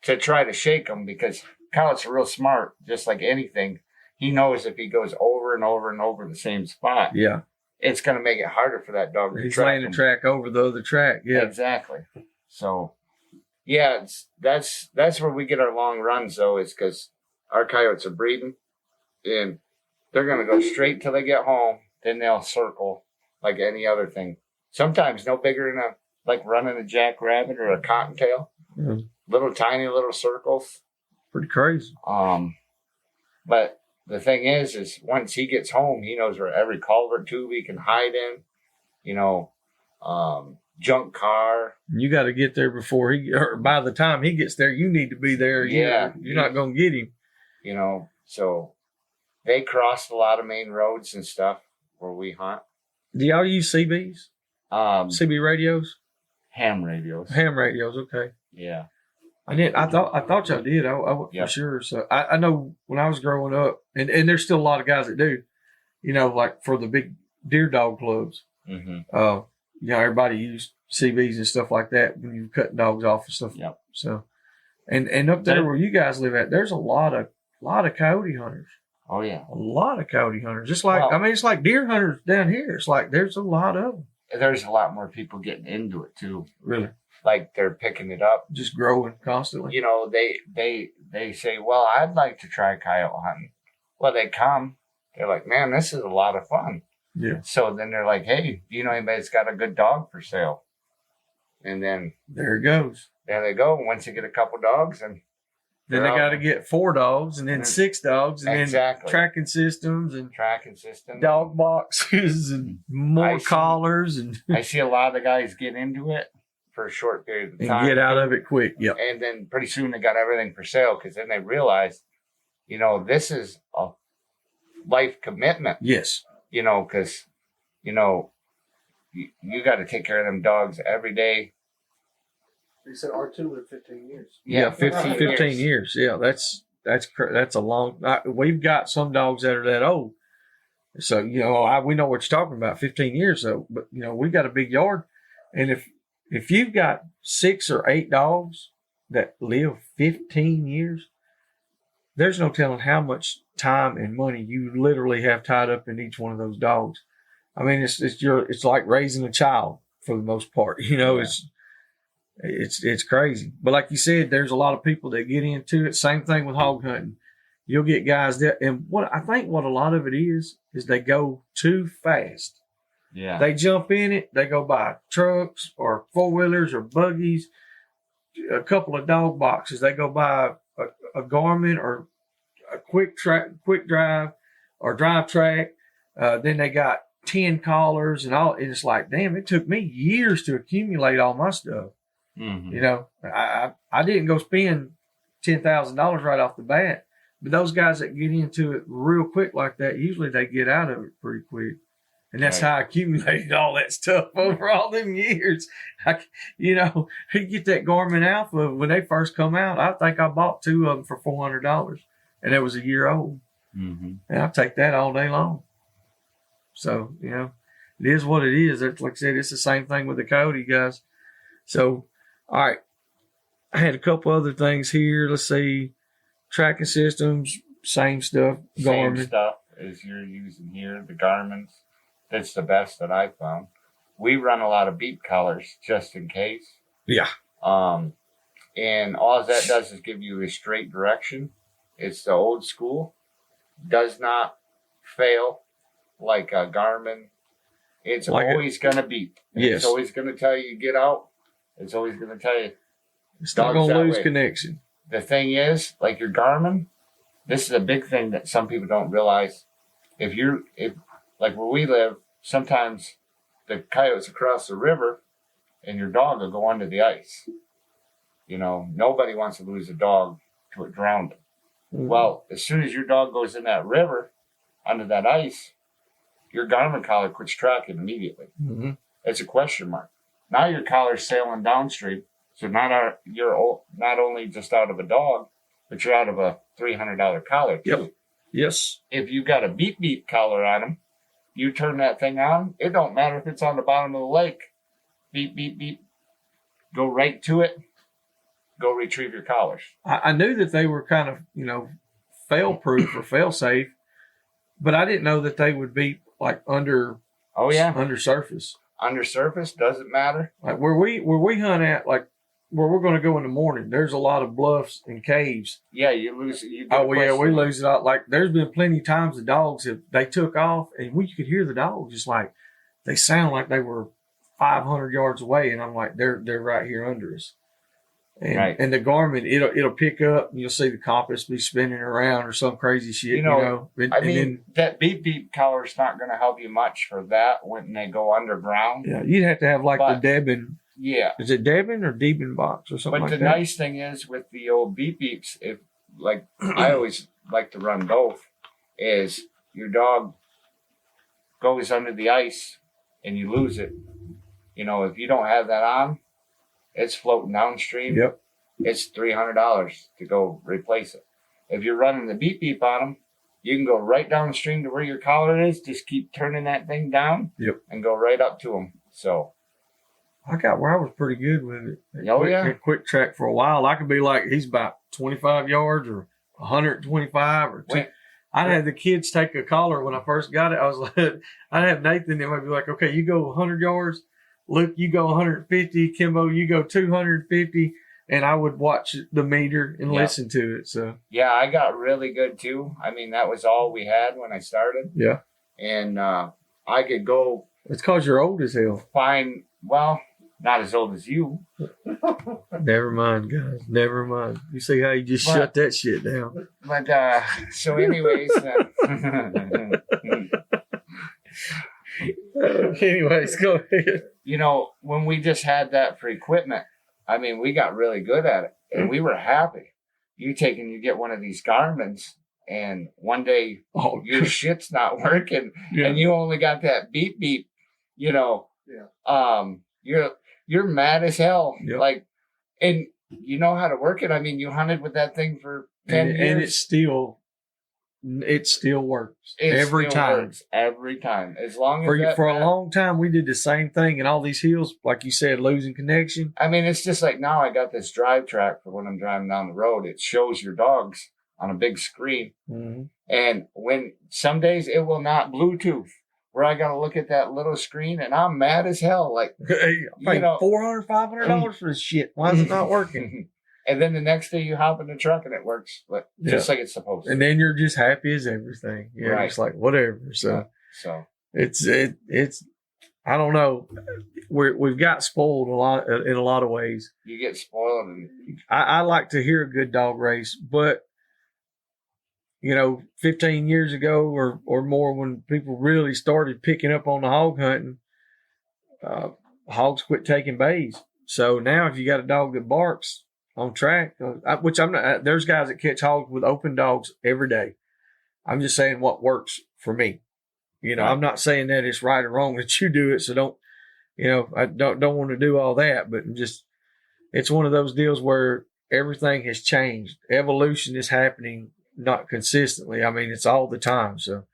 [SPEAKER 2] try to shake them, because coyotes are real smart, just like anything. He knows if he goes over and over and over the same spot, it's going to make it harder for that dog to
[SPEAKER 1] He's laying the track over the other track. Yeah,
[SPEAKER 2] exactly. So, that's where we get our long runs, though, is because our coyotes are breeding, and they're going to go straight till they get home. Then they'll circle like any other thing. Sometimes no bigger than like running a jackrabbit or a cottontail. Little tiny little circles.
[SPEAKER 1] Pretty crazy.
[SPEAKER 2] But the thing is once he gets home, he knows where every culvert tube he can hide in. Junk car.
[SPEAKER 1] You got to get there before or by the time he gets there, you need to be there.
[SPEAKER 2] Yeah.
[SPEAKER 1] You're not going to get him.
[SPEAKER 2] So they crossed a lot of main roads and stuff where we hunt.
[SPEAKER 1] Do y'all use CBs? CB radios?
[SPEAKER 2] Ham radios.
[SPEAKER 1] Ham radios, okay.
[SPEAKER 2] Yeah.
[SPEAKER 1] I thought y'all did. I wasn't for sure. So I know when I was growing up, and there's still a lot of guys that do, like for the big deer dog clubs.
[SPEAKER 2] Mm-hmm.
[SPEAKER 1] Everybody used CBs and stuff like that when you cut dogs off and stuff.
[SPEAKER 2] Yep.
[SPEAKER 1] So, and up there where you guys live at, there's a lot of coyote hunters.
[SPEAKER 2] Oh yeah.
[SPEAKER 1] A lot of coyote hunters. Just like, it's like deer hunters down here. It's like there's a lot of them.
[SPEAKER 2] There's a lot more people getting into it too.
[SPEAKER 1] Really?
[SPEAKER 2] Like they're picking it up.
[SPEAKER 1] Just growing constantly.
[SPEAKER 2] They say, well, I'd like to try coyote hunting. Well, they come. They're like, man, this is a lot of fun.
[SPEAKER 1] Yeah.
[SPEAKER 2] So then they're like, hey, do you know anybody that's got a good dog for sale? And then
[SPEAKER 1] there it goes.
[SPEAKER 2] There they go. Once they get a couple dogs, and
[SPEAKER 1] then they got to get 4 dogs, and then 6 dogs, and then tracking systems, dog boxes, and more collars, and
[SPEAKER 2] I see a lot of the guys get into it for a short period of time
[SPEAKER 1] and get out of it quick. Yep.
[SPEAKER 2] And then pretty soon they got everything for sale because then they realize, this is a life commitment.
[SPEAKER 1] Yes.
[SPEAKER 2] Because you got to take care of them dogs every day.
[SPEAKER 3] You said R2 lived 15 years.
[SPEAKER 1] Yeah, 15 years. Yeah, that's a long. We've got some dogs that are that old, so we know what you're talking about. 15 years though, but we got a big yard, and if you've got 6 or 8 dogs that live 15 years, there's no telling how much time and money you literally have tied up in each one of those dogs. I mean, it's like raising a child for the most part. It's crazy. But like you said, there's a lot of people that get into it. Same thing with hog hunting. You'll get guys that, and what a lot of it is they go too fast.
[SPEAKER 2] Yeah.
[SPEAKER 1] They jump in it. They go buy trucks or 4-wheelers or buggies, a couple of dog boxes. They go buy a Garmin or a quick drive or drive track. Then they got 10 collars and all. And it's like, damn, it took me years to accumulate all my stuff.
[SPEAKER 2] Mm-hmm.
[SPEAKER 1] I didn't go spend $10,000 right off the bat, but those guys that get into it real quick like that, usually they get out of it pretty quick. And that's how I accumulated all that stuff over all them years. You get that Garmin Alpha when they first come out. I think I bought 2 of them for $400, and it was a year old.
[SPEAKER 2] Mm-hmm.
[SPEAKER 1] And I take that all day long. So, it is what it is. It's, like I said, it's the same thing with the coyote guys. So, all right. I had a couple other things here. Let's see. Tracking systems, same stuff.
[SPEAKER 2] Same stuff as you're using here, the Garmin's. That's the best that I've found. We run a lot of beep collars just in case.
[SPEAKER 1] Yeah.
[SPEAKER 2] And all that does is give you a straight direction. It's the old school. Does not fail like a Garmin. It's like always going to beep.
[SPEAKER 1] Yes.
[SPEAKER 2] It's always going to tell you get out. It's always going to tell you.
[SPEAKER 1] It's not going to lose connection.
[SPEAKER 2] The thing is, like your Garmin, this is a big thing that some people don't realize. If like where we live, sometimes the coyotes across the river and your dog will go under the ice. Nobody wants to lose a dog to a drowning. Mm-hmm. Well, as soon as your dog goes in that river under that ice, your Garmin collar quits tracking immediately.
[SPEAKER 1] Mm-hmm.
[SPEAKER 2] It's a question mark. Now your collar's sailing downstream, so you're not only just out of a dog, but you're out of a $300 collar too.
[SPEAKER 1] Yep. Yes.
[SPEAKER 2] If you've got a beep collar on them, you turn that thing on. It don't matter if it's on the bottom of the lake. Beep, beep, beep. Go right to it. Go retrieve your collars.
[SPEAKER 1] I knew that they were kind of, fail-proof or fail-safe, but I didn't know that they would be like under.
[SPEAKER 2] Oh yeah.
[SPEAKER 1] Under surface.
[SPEAKER 2] Under surface doesn't matter.
[SPEAKER 1] Like where we hunt at, like where we're going to go in the morning, there's a lot of bluffs and caves.
[SPEAKER 2] Yeah, you lose it.
[SPEAKER 1] We lose it all. Like there's been plenty of times the dogs they took off and you could hear the dogs just like they sound like they were 500 yards away, and I'm like, they're right here under us. And the Garmin, it'll pick up, and you'll see the compass be spinning around or some crazy shit.
[SPEAKER 2] That beep beep color is not going to help you much for that when they go underground.
[SPEAKER 1] Yeah, you'd have to have the Debin.
[SPEAKER 2] Yeah,
[SPEAKER 1] is it Debin or Debin box or something? But
[SPEAKER 2] the nice thing is with the old beep beeps, if I always like to run both, is your dog goes under the ice and you lose it. If you don't have that on, it's floating downstream.
[SPEAKER 1] Yep.
[SPEAKER 2] It's $300 to go replace it. If you're running the beep beep on them, you can go right downstream to where your collar is. Just keep turning that thing down.
[SPEAKER 1] Yep.
[SPEAKER 2] And go right up to them. So
[SPEAKER 1] I got where I was pretty good with it.
[SPEAKER 2] At
[SPEAKER 1] quick track for a while. I could be like, he's about 25 yards or 125 or two. I'd have the kids take a collar when I first got it. I was like, I'd have Nathan, they might be like, okay, you go 100 yards. Luke, you go 150. Kimbo, you go 250. And I would watch the meter and listen to it. So
[SPEAKER 2] yeah, I got really good too. I mean, that was all we had when I started.
[SPEAKER 1] Yeah.
[SPEAKER 2] And I could go.
[SPEAKER 1] It's because you're old as hell.
[SPEAKER 2] Fine. Well, not as old as you.
[SPEAKER 1] Never mind, guys. Never mind. You see how you just shut that shit down.
[SPEAKER 2] But so anyways.
[SPEAKER 1] Anyways, go ahead.
[SPEAKER 2] When we just had that for equipment, I mean, we got really good at it, and we were happy. You get one of these Garmins, and one day your shit's not working, and you only got that beep beep. You're mad as hell.
[SPEAKER 1] Yep.
[SPEAKER 2] And you know how to work it. I mean, you hunted with that thing for 10 years,
[SPEAKER 1] and it still works every time.
[SPEAKER 2] Every time, as long as
[SPEAKER 1] for a long time, we did the same thing, and all these hills, like you said, losing connection.
[SPEAKER 2] I mean, it's just like now I got this drive track for when I'm driving down the road. It shows your dogs on a big screen, and when some days it will not Bluetooth, where I got to look at that little screen, and I'm mad as hell. Like,
[SPEAKER 1] hey, I paid $400, $500 for this shit. Why is it not working?
[SPEAKER 2] And then the next day you hop in the truck and it works just like it's supposed to.
[SPEAKER 1] And then you're just happy as everything. Yeah, right. It's like whatever. So it's I don't know. We've got spoiled in a lot of ways.
[SPEAKER 2] You get spoiled, and
[SPEAKER 1] I like to hear a good dog race, but 15 years ago or more, when people really started picking up on the hog hunting, hogs quit taking bays. So now if you got a dog that barks on track, which I'm not, there's guys that catch hogs with open dogs every day. I'm just saying what works for me. I'm not saying that it's right or wrong that you do it. So don't, I don't want to do all that, but it's one of those deals where everything has changed. Evolution is happening, not consistently. I mean, it's all the time. So,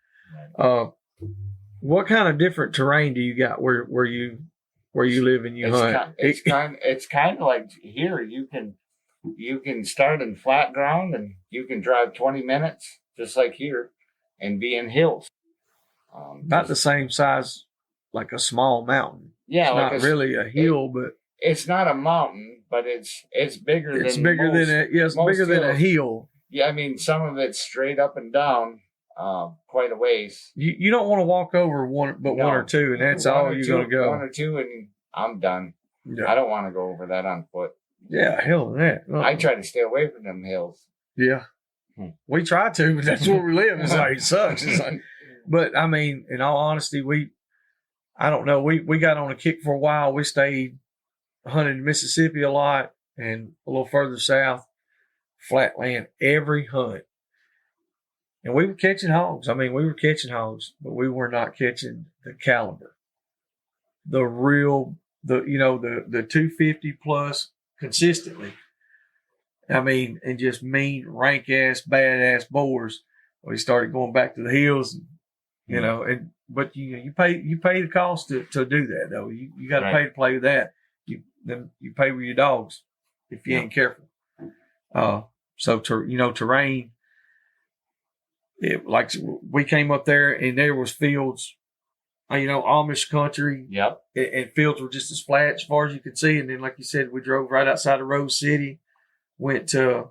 [SPEAKER 1] what kind of different terrain do you got where you live and you hunt?
[SPEAKER 2] It's kind of like here. You can start in flat ground and you can drive 20 minutes just like here and be in hills.
[SPEAKER 1] Not the same size like a small mountain.
[SPEAKER 2] Yeah,
[SPEAKER 1] it's not really a hill, but
[SPEAKER 2] it's not a mountain, but it's bigger.
[SPEAKER 1] It's bigger than a hill.
[SPEAKER 2] Yeah, I mean some of it's straight up and down, quite a ways.
[SPEAKER 1] You don't want to walk over one or two, and that's all you're going to go.
[SPEAKER 2] 1 or 2, and I'm done. Yeah. I don't want to go over that on foot.
[SPEAKER 1] Yeah, hell that.
[SPEAKER 2] I try to stay away from them hills.
[SPEAKER 1] Yeah. We try to, but that's where we live. It's like, it sucks. It's like, but I mean, in all honesty, I don't know. We got on a kick for a while. We stayed hunted in Mississippi a lot and a little further south, flat land, every hunt. And we were catching hogs. I mean, we were catching hogs, but we were not catching the caliber. The real, the 250 plus consistently. I mean, and just mean, rank ass, badass boars. We started going back to the hills, but you pay the cost to do that though. You got to pay to play with that. You pay with your dogs if you ain't careful. Terrain. Like we came up there and there was fields, Amish country.
[SPEAKER 2] Yep.
[SPEAKER 1] And fields were just as flat as far as you could see. And then, like you said, we drove right outside of Rose City, went to,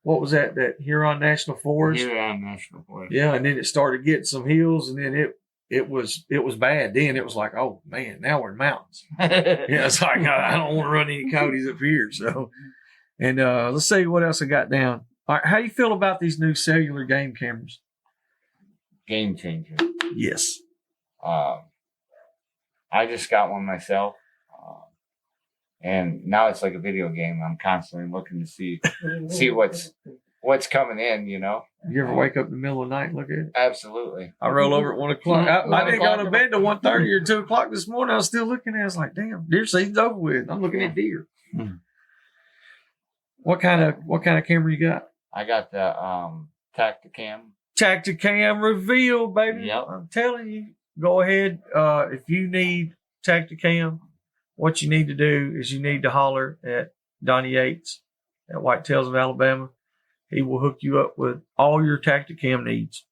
[SPEAKER 1] what was that Huron National Forest?
[SPEAKER 2] Huron National Forest.
[SPEAKER 1] Yeah. And then it started getting some hills, and then it was bad. Then it was like, oh man, now we're in mountains. Yeah, it's like I don't want to run any coyotes up here. So, and let's see what else I got down. All right, how do you feel about these new cellular game cameras?
[SPEAKER 2] Game changer.
[SPEAKER 1] Yes.
[SPEAKER 2] I just got one myself, and now it's like a video game. I'm constantly looking to see what's coming in. You know.
[SPEAKER 1] You ever wake up in the middle of the night and look at it?
[SPEAKER 2] Absolutely.
[SPEAKER 1] I roll over at 1 o'clock. I didn't go to bed till 1:30 or 2 o'clock this morning. I was still looking at it. I was like, damn, deer season's over with. I'm looking at deer. What kind of camera you got?
[SPEAKER 2] I got the Tacticam.
[SPEAKER 1] Tacticam reveal, baby.
[SPEAKER 2] Yep.
[SPEAKER 1] I'm telling you. Go ahead. If you need Tacticam, what you need to do is you need to holler at Donnie Yates at Whitetails of Alabama. He will hook you up with all your Tacticam needs.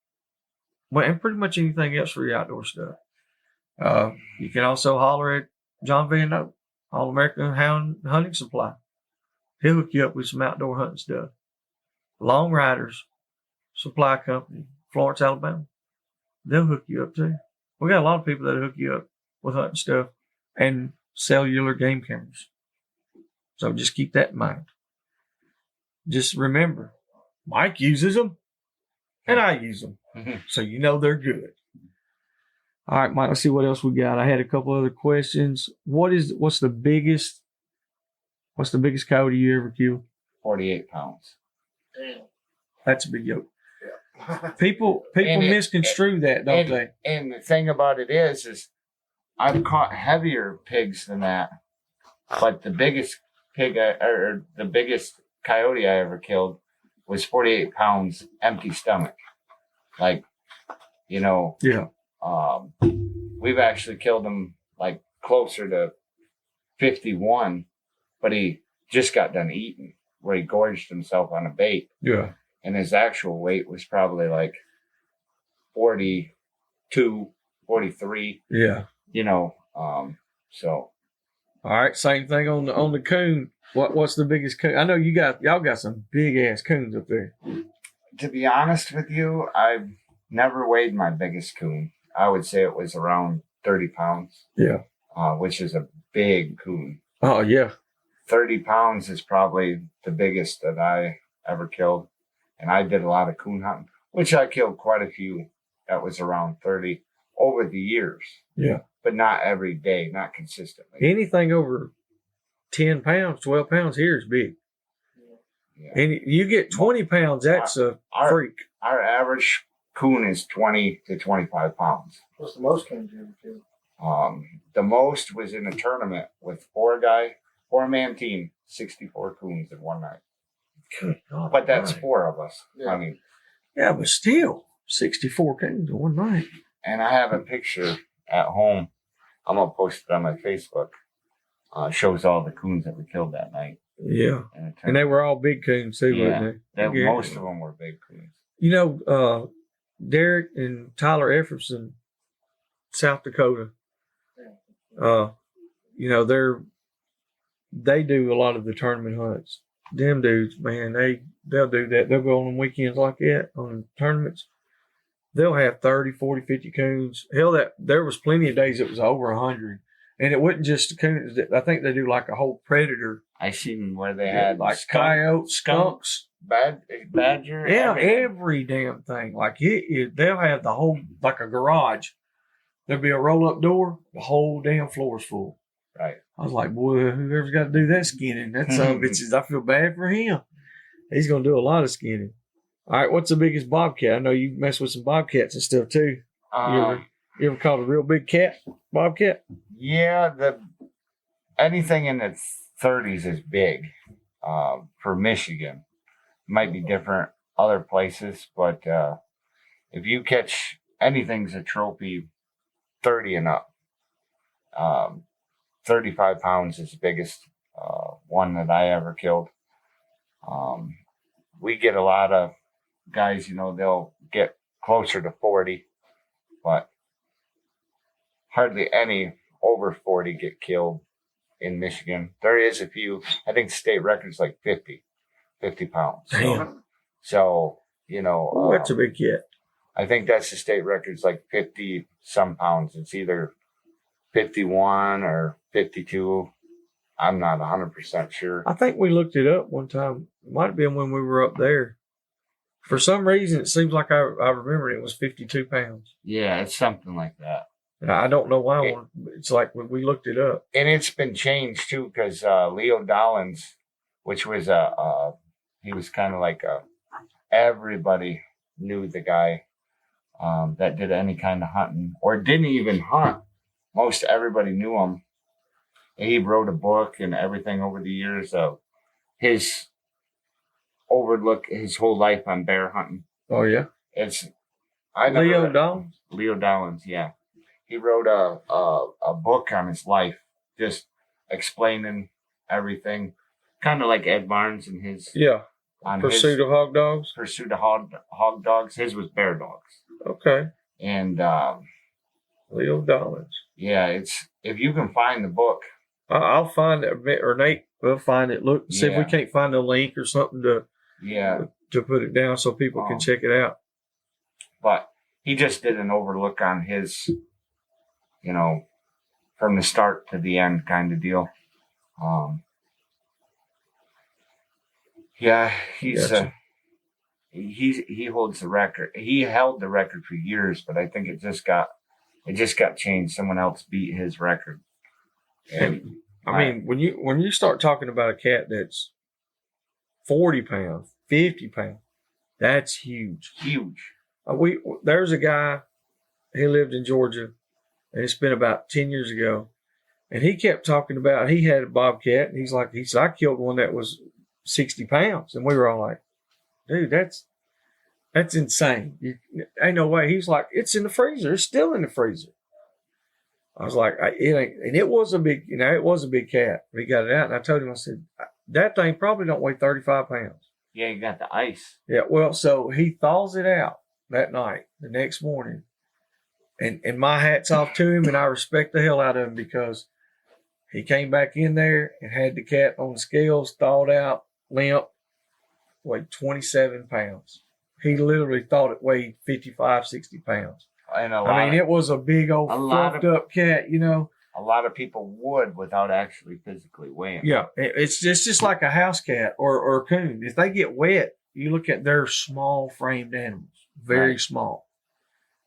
[SPEAKER 1] Well, and pretty much anything else for your outdoor stuff. You can also holler at John Van Note, All American Hound Hunting Supply. He'll hook you up with some outdoor hunting stuff. Long Riders Supply Company, Florence, Alabama. They'll hook you up too. We got a lot of people that hook you up with hunting stuff and cellular game cameras. So just keep that in mind. Just remember, Mike uses them and I use them. So you know they're good. All right, Mike, let's see what else we got. I had a couple other questions. What's the biggest coyote you ever killed?
[SPEAKER 2] 48 pounds.
[SPEAKER 3] Damn.
[SPEAKER 1] That's a big yoke.
[SPEAKER 3] Yeah.
[SPEAKER 1] People misconstrue that, don't they?
[SPEAKER 2] And the thing about it is I've caught heavier pigs than that, but the biggest the biggest coyote I ever killed was 48 pounds, empty stomach. Like, you know,
[SPEAKER 1] yeah.
[SPEAKER 2] We've actually killed him like closer to 51, but he just got done eating, where he gorged himself on a bait.
[SPEAKER 1] Yeah.
[SPEAKER 2] And his actual weight was probably like 42, 43.
[SPEAKER 1] Yeah.
[SPEAKER 2] You know, so.
[SPEAKER 1] All right, same thing on the coon. What's the biggest coon? I know y'all got some big ass coons up there.
[SPEAKER 2] To be honest with you, I've never weighed my biggest coon. I would say it was around 30 pounds.
[SPEAKER 1] Yeah.
[SPEAKER 2] Which is a big coon.
[SPEAKER 1] Oh yeah.
[SPEAKER 2] 30 pounds is probably the biggest that I ever killed. And I did a lot of coon hunting, which I killed quite a few that was around 30 over the years.
[SPEAKER 1] Yeah.
[SPEAKER 2] But not every day, not consistently.
[SPEAKER 1] Anything over 10 pounds, 12 pounds here is big. Yeah. And you get 20 pounds, that's a freak.
[SPEAKER 2] Our average coon is 20 to 25 pounds.
[SPEAKER 3] What's the most coons you ever killed?
[SPEAKER 2] The most was in a tournament with four-man team, 64 coons in one night.
[SPEAKER 1] Good God,
[SPEAKER 2] but that's four of us.
[SPEAKER 3] Yeah.
[SPEAKER 2] I mean,
[SPEAKER 1] yeah, but still 64 coons in one night.
[SPEAKER 2] And I have a picture at home. I'm gonna post it on my Facebook. Shows all the coons that we killed that night.
[SPEAKER 1] Yeah, and they were all big coons too, weren't they?
[SPEAKER 2] Most of them were big coons.
[SPEAKER 1] You know, Derek and Tyler Efferson, South Dakota. You know, they do a lot of the tournament hunts. Them dudes, man, they'll do that. They'll go on them weekends like that on tournaments. They'll have 30, 40, 50 coons. Hell, there was plenty of days it was over 100. And it wasn't just coons. I think they do like a whole predator.
[SPEAKER 2] I seen where they had
[SPEAKER 1] like coyotes, skunks,
[SPEAKER 2] badger.
[SPEAKER 1] Yeah, every damn thing. Like they'll have the whole, like a garage. There'll be a roll-up door. The whole damn floor's full.
[SPEAKER 2] Right.
[SPEAKER 1] I was like, boy, whoever's got to do that skinning, that son of a bitches, I feel bad for him. He's going to do a lot of skinning. All right, what's the biggest bobcat? I know you mess with some bobcats and stuff too. You ever caught a real big bobcat?
[SPEAKER 2] Yeah, anything in the 30s is big for Michigan. Might be different other places, but if you catch anything's a trophy 30 and up. 35 pounds is the biggest one that I ever killed. We get a lot of guys, they'll get closer to 40, but hardly any over 40 get killed in Michigan. There is a few. I think state record's like 50 pounds.
[SPEAKER 1] Damn.
[SPEAKER 2] So
[SPEAKER 1] that's a big cat.
[SPEAKER 2] I think that's the state record. It's like 50 some pounds. It's either 51 or 52. I'm not 100% sure.
[SPEAKER 1] I think we looked it up one time. It might have been when we were up there. For some reason, it seems like I remember it was 52 pounds.
[SPEAKER 2] Yeah, it's something like that.
[SPEAKER 1] And I don't know why. It's like we looked it up.
[SPEAKER 2] And it's been changed, too, because Leo Dollins, which was he was kind of like everybody knew the guy that did any kind of hunting or didn't even hunt. Most everybody knew him. He wrote a book and everything over the years of his overlook his whole life on bear hunting.
[SPEAKER 1] Oh yeah,
[SPEAKER 2] Leo Dollins, yeah. He wrote a book on his life, just explaining everything, kind of like Ed Barnes and his
[SPEAKER 1] on Pursuit of Hog Dogs.
[SPEAKER 2] Pursuit of hog Dogs. His was bear dogs.
[SPEAKER 1] Okay.
[SPEAKER 2] And
[SPEAKER 1] Leo Dollins.
[SPEAKER 2] Yeah, it's if you can find the book.
[SPEAKER 1] I'll find it, or Nate will find it. Look, see if we can't find a link or something to put it down so people can check it out.
[SPEAKER 2] But he just did an overlook on his, from the start to the end kind of deal. He holds the record. He held the record for years, but I think it just got changed. Someone else beat his record.
[SPEAKER 1] And I mean, when you start talking about a cat that's 40 pounds, 50 pounds, that's huge.
[SPEAKER 2] Huge.
[SPEAKER 1] There's a guy, he lived in Georgia, and it's been about 10 years ago, and he kept talking about he had a bobcat, and he said, I killed one that was 60 pounds, and we were all like, dude, that's insane. Ain't no way. He's like, it's in the freezer. It's still in the freezer. I was like, it ain't, and it was a big cat. We got it out, and I told him, I said, that thing probably don't weigh 35 pounds.
[SPEAKER 2] Yeah, you got the ice.
[SPEAKER 1] Yeah, well, so he thaws it out that night, the next morning, and my hat's off to him, and I respect the hell out of him because he came back in there and had the cat on the scales, thawed out, limp, weighed 27 pounds. He literally thought it weighed 55, 60 pounds. I mean, it was a big old fluffed up cat,
[SPEAKER 2] A lot of people would without actually physically weighing.
[SPEAKER 1] Yeah, it's just like a house cat or a coon. If they get wet, you look at their small framed animals, very small.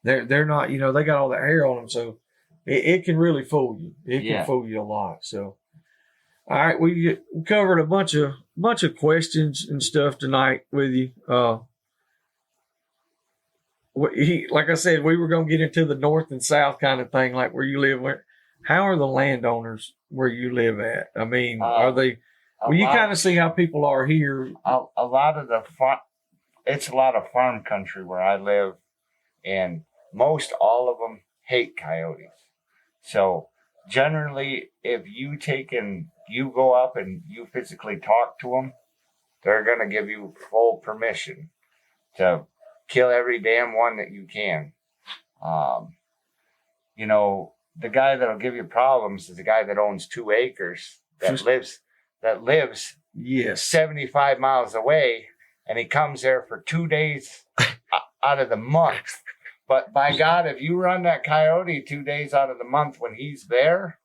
[SPEAKER 1] They're not, they got all that hair on them, so it can really fool you. It can fool you a lot. So, all right, we covered a bunch of questions and stuff tonight with you. Like I said, we were going to get into the north and south kind of thing, like where you live. How are the landowners where you live at? I mean, are they? Well, you kind of see how people are here.
[SPEAKER 2] A lot of it's a lot of farm country where I live, and most all of them hate coyotes. So generally, if you go up and you physically talk to them, they're going to give you full permission to kill every damn one that you can. The guy that'll give you problems is the guy that owns 2 acres that lives 75 miles away, and he comes there for 2 days out of the month. But by God, if you run that coyote 2 days out of the month when he's there,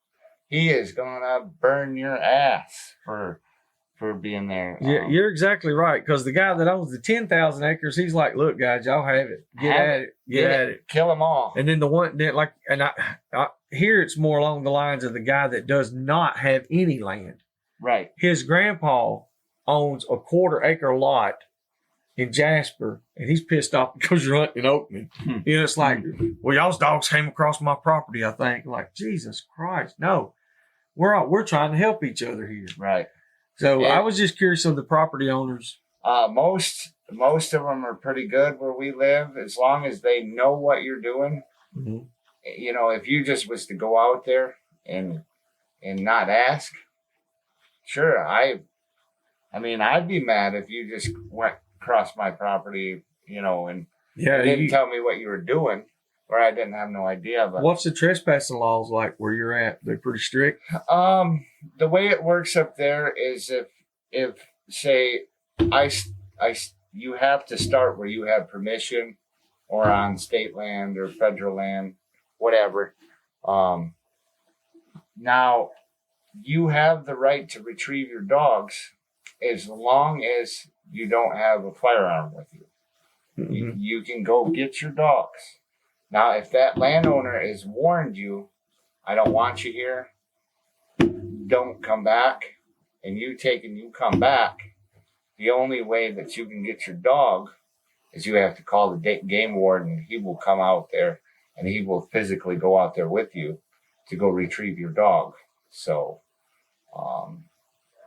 [SPEAKER 2] he is gonna burn your ass for being there.
[SPEAKER 1] Yeah, you're exactly right. Because the guy that owns the 10,000 acres, he's like, "Look, guys, y'all have it. Get at it.
[SPEAKER 2] Kill them all."
[SPEAKER 1] And then the one that I here it's more along the lines of the guy that does not have any land.
[SPEAKER 2] Right.
[SPEAKER 1] His grandpa owns a 1/4 acre lot in Jasper, and he's pissed off because you're hunting in Oakman. It's like, well, y'all's dogs came across my property. I think, like, Jesus Christ, no, we're trying to help each other here.
[SPEAKER 2] Right.
[SPEAKER 1] So I was just curious of the property owners.
[SPEAKER 2] Most of them are pretty good where we live, as long as they know what you're doing.
[SPEAKER 1] Mm-hmm.
[SPEAKER 2] If you just was to go out there and not ask, sure, I'd be mad if you just went across my property, and didn't tell me what you were doing, or I didn't have no idea. But
[SPEAKER 1] what's the trespassing laws like where you're at? They're pretty strict.
[SPEAKER 2] The way it works up there is if say you have to start where you have permission, or on state land or federal land, whatever. Now, you have the right to retrieve your dogs as long as you don't have a firearm with you.
[SPEAKER 1] Mm-hmm.
[SPEAKER 2] You can go get your dogs. Now, if that landowner has warned you, I don't want you here, don't come back, and you come back, the only way that you can get your dog is you have to call the game warden. He will come out there and he will physically go out there with you to go retrieve your dog. So,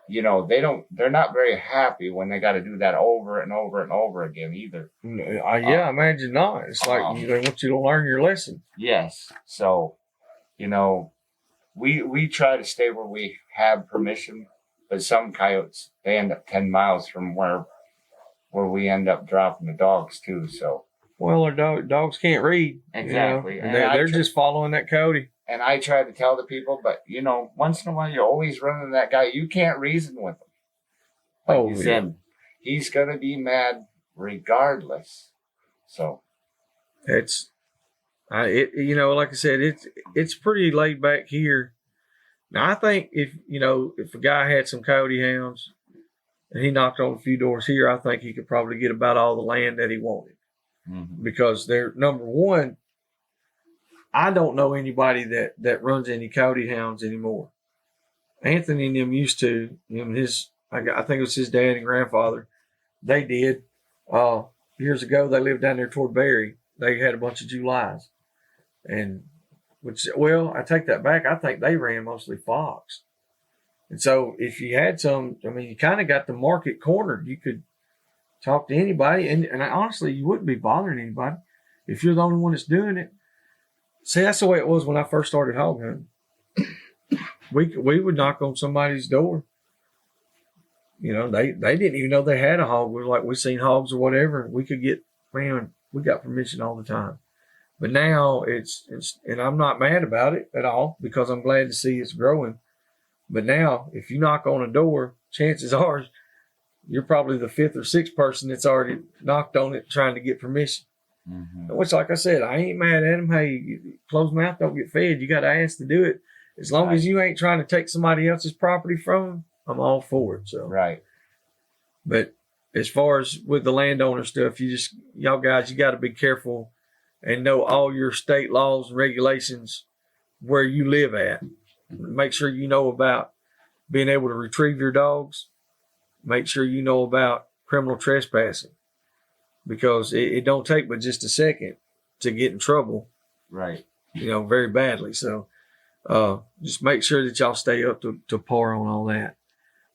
[SPEAKER 2] they're not very happy when they got to do that over and over and over again either.
[SPEAKER 1] I imagine not. It's like they want you to learn your lesson.
[SPEAKER 2] Yes. So, we try to stay where we have permission, but some coyotes, they end up 10 miles from where we end up dropping the dogs too. So,
[SPEAKER 1] well, our dogs can't read.
[SPEAKER 2] Exactly.
[SPEAKER 1] And they're just following that coyote.
[SPEAKER 2] And I try to tell the people, but once in a while, you're always running that guy. You can't reason with him. Like you said, he's going to be mad regardless. So
[SPEAKER 1] like I said, it's pretty laid back here. Now, I think if a guy had some coyote hounds and he knocked on a few doors here, I think he could probably get about all the land that he wanted. Mm-hmm. Because they're, number one, I don't know anybody that runs any coyote hounds anymore. Anthony and them used to. I think it was his dad and grandfather. They did. Years ago, they lived down there toward Barry. They had a bunch of Julys. I take that back. I think they ran mostly fox. And so if you had some, you kind of got the market cornered. You could talk to anybody. And honestly, you wouldn't be bothering anybody if you're the only one that's doing it. See, that's the way it was when I first started hog hunting. We would knock on somebody's door. They didn't even know they had a hog. We seen hogs or whatever. We got permission all the time. But now it's and I'm not mad about it at all because I'm glad to see it's growing. But now, if you knock on a door, chances are you're probably the fifth or sixth person that's already knocked on it trying to get permission. Mm-hmm. Which, like I said, I ain't mad at him. Hey, closed mouth don't get fed. You got to ask to do it. As long as you ain't trying to take somebody else's property from them, I'm all for it. So
[SPEAKER 2] right.
[SPEAKER 1] But as far as with the landowner stuff, y'all guys, you got to be careful and know all your state laws and regulations where you live at. Make sure you know about being able to retrieve your dogs. Make sure you know about criminal trespassing. Because it don't take but just a second to get in trouble.
[SPEAKER 2] Right.
[SPEAKER 1] Very badly. So just make sure that y'all stay up to par on all that.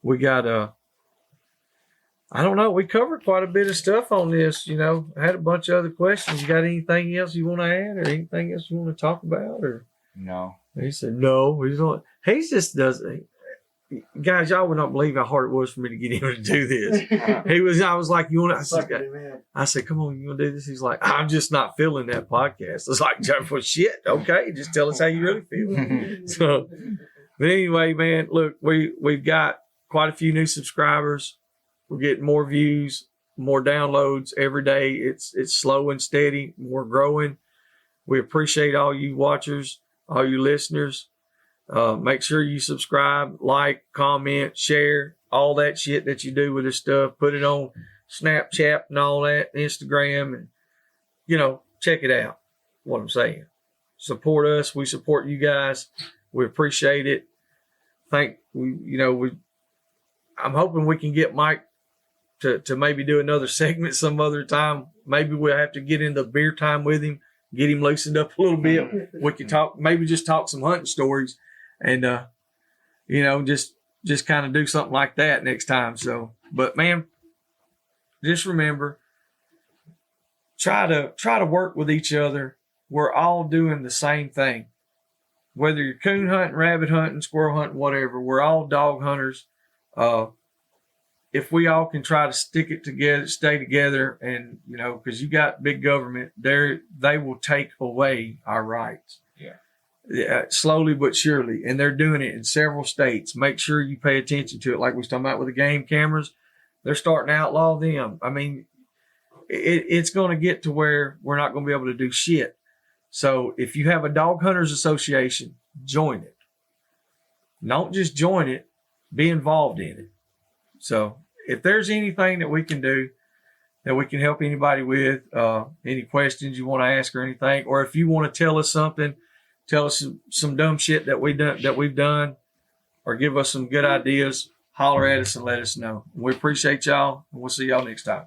[SPEAKER 1] We got, I don't know, we covered quite a bit of stuff on this. I had a bunch of other questions. You got anything else you want to add or anything else you want to talk about? Or
[SPEAKER 2] no.
[SPEAKER 1] He said, no. He just doesn't. Guys, y'all would not believe how hard it was for me to get him to do this. I was like, you want to? I said, come on, you want to do this? He's like, I'm just not feeling that podcast. I was like, well, shit, okay, just tell us how you really feel. So, but anyway, man, look, we've got quite a few new subscribers. We're getting more views, more downloads every day. It's slow and steady. We're growing. We appreciate all you watchers, all you listeners. Make sure you subscribe, like, comment, share, all that shit that you do with this stuff. Put it on Snapchat and all that, Instagram, and, check it out. What I'm saying. Support us. We support you guys. We appreciate it. I'm hoping we can get Mike to maybe do another segment some other time. Maybe we'll have to get into beer time with him, get him loosened up a little bit. We can just talk some hunting stories. And, just kind of do something like that next time. So, but man, just remember, try to work with each other. We're all doing the same thing. Whether you're coon hunting, rabbit hunting, squirrel hunting, whatever, we're all dog hunters. If we all can try to stick it together, stay together, and, because you got big government, they will take away our rights. Yeah, slowly but surely, and they're doing it in several states. Make sure you pay attention to it. Like we was talking about with the game cameras, they're starting to outlaw them. it's going to get to where we're not going to be able to do shit. So if you have a dog hunters association, join it. Don't just join it, be involved in it. So if there's anything that we can do, that we can help anybody with, any questions you want to ask or anything, or if you want to tell us something, tell us some dumb shit that we've done, or give us some good ideas, holler at us and let us know. We appreciate y'all, and we'll see y'all next time.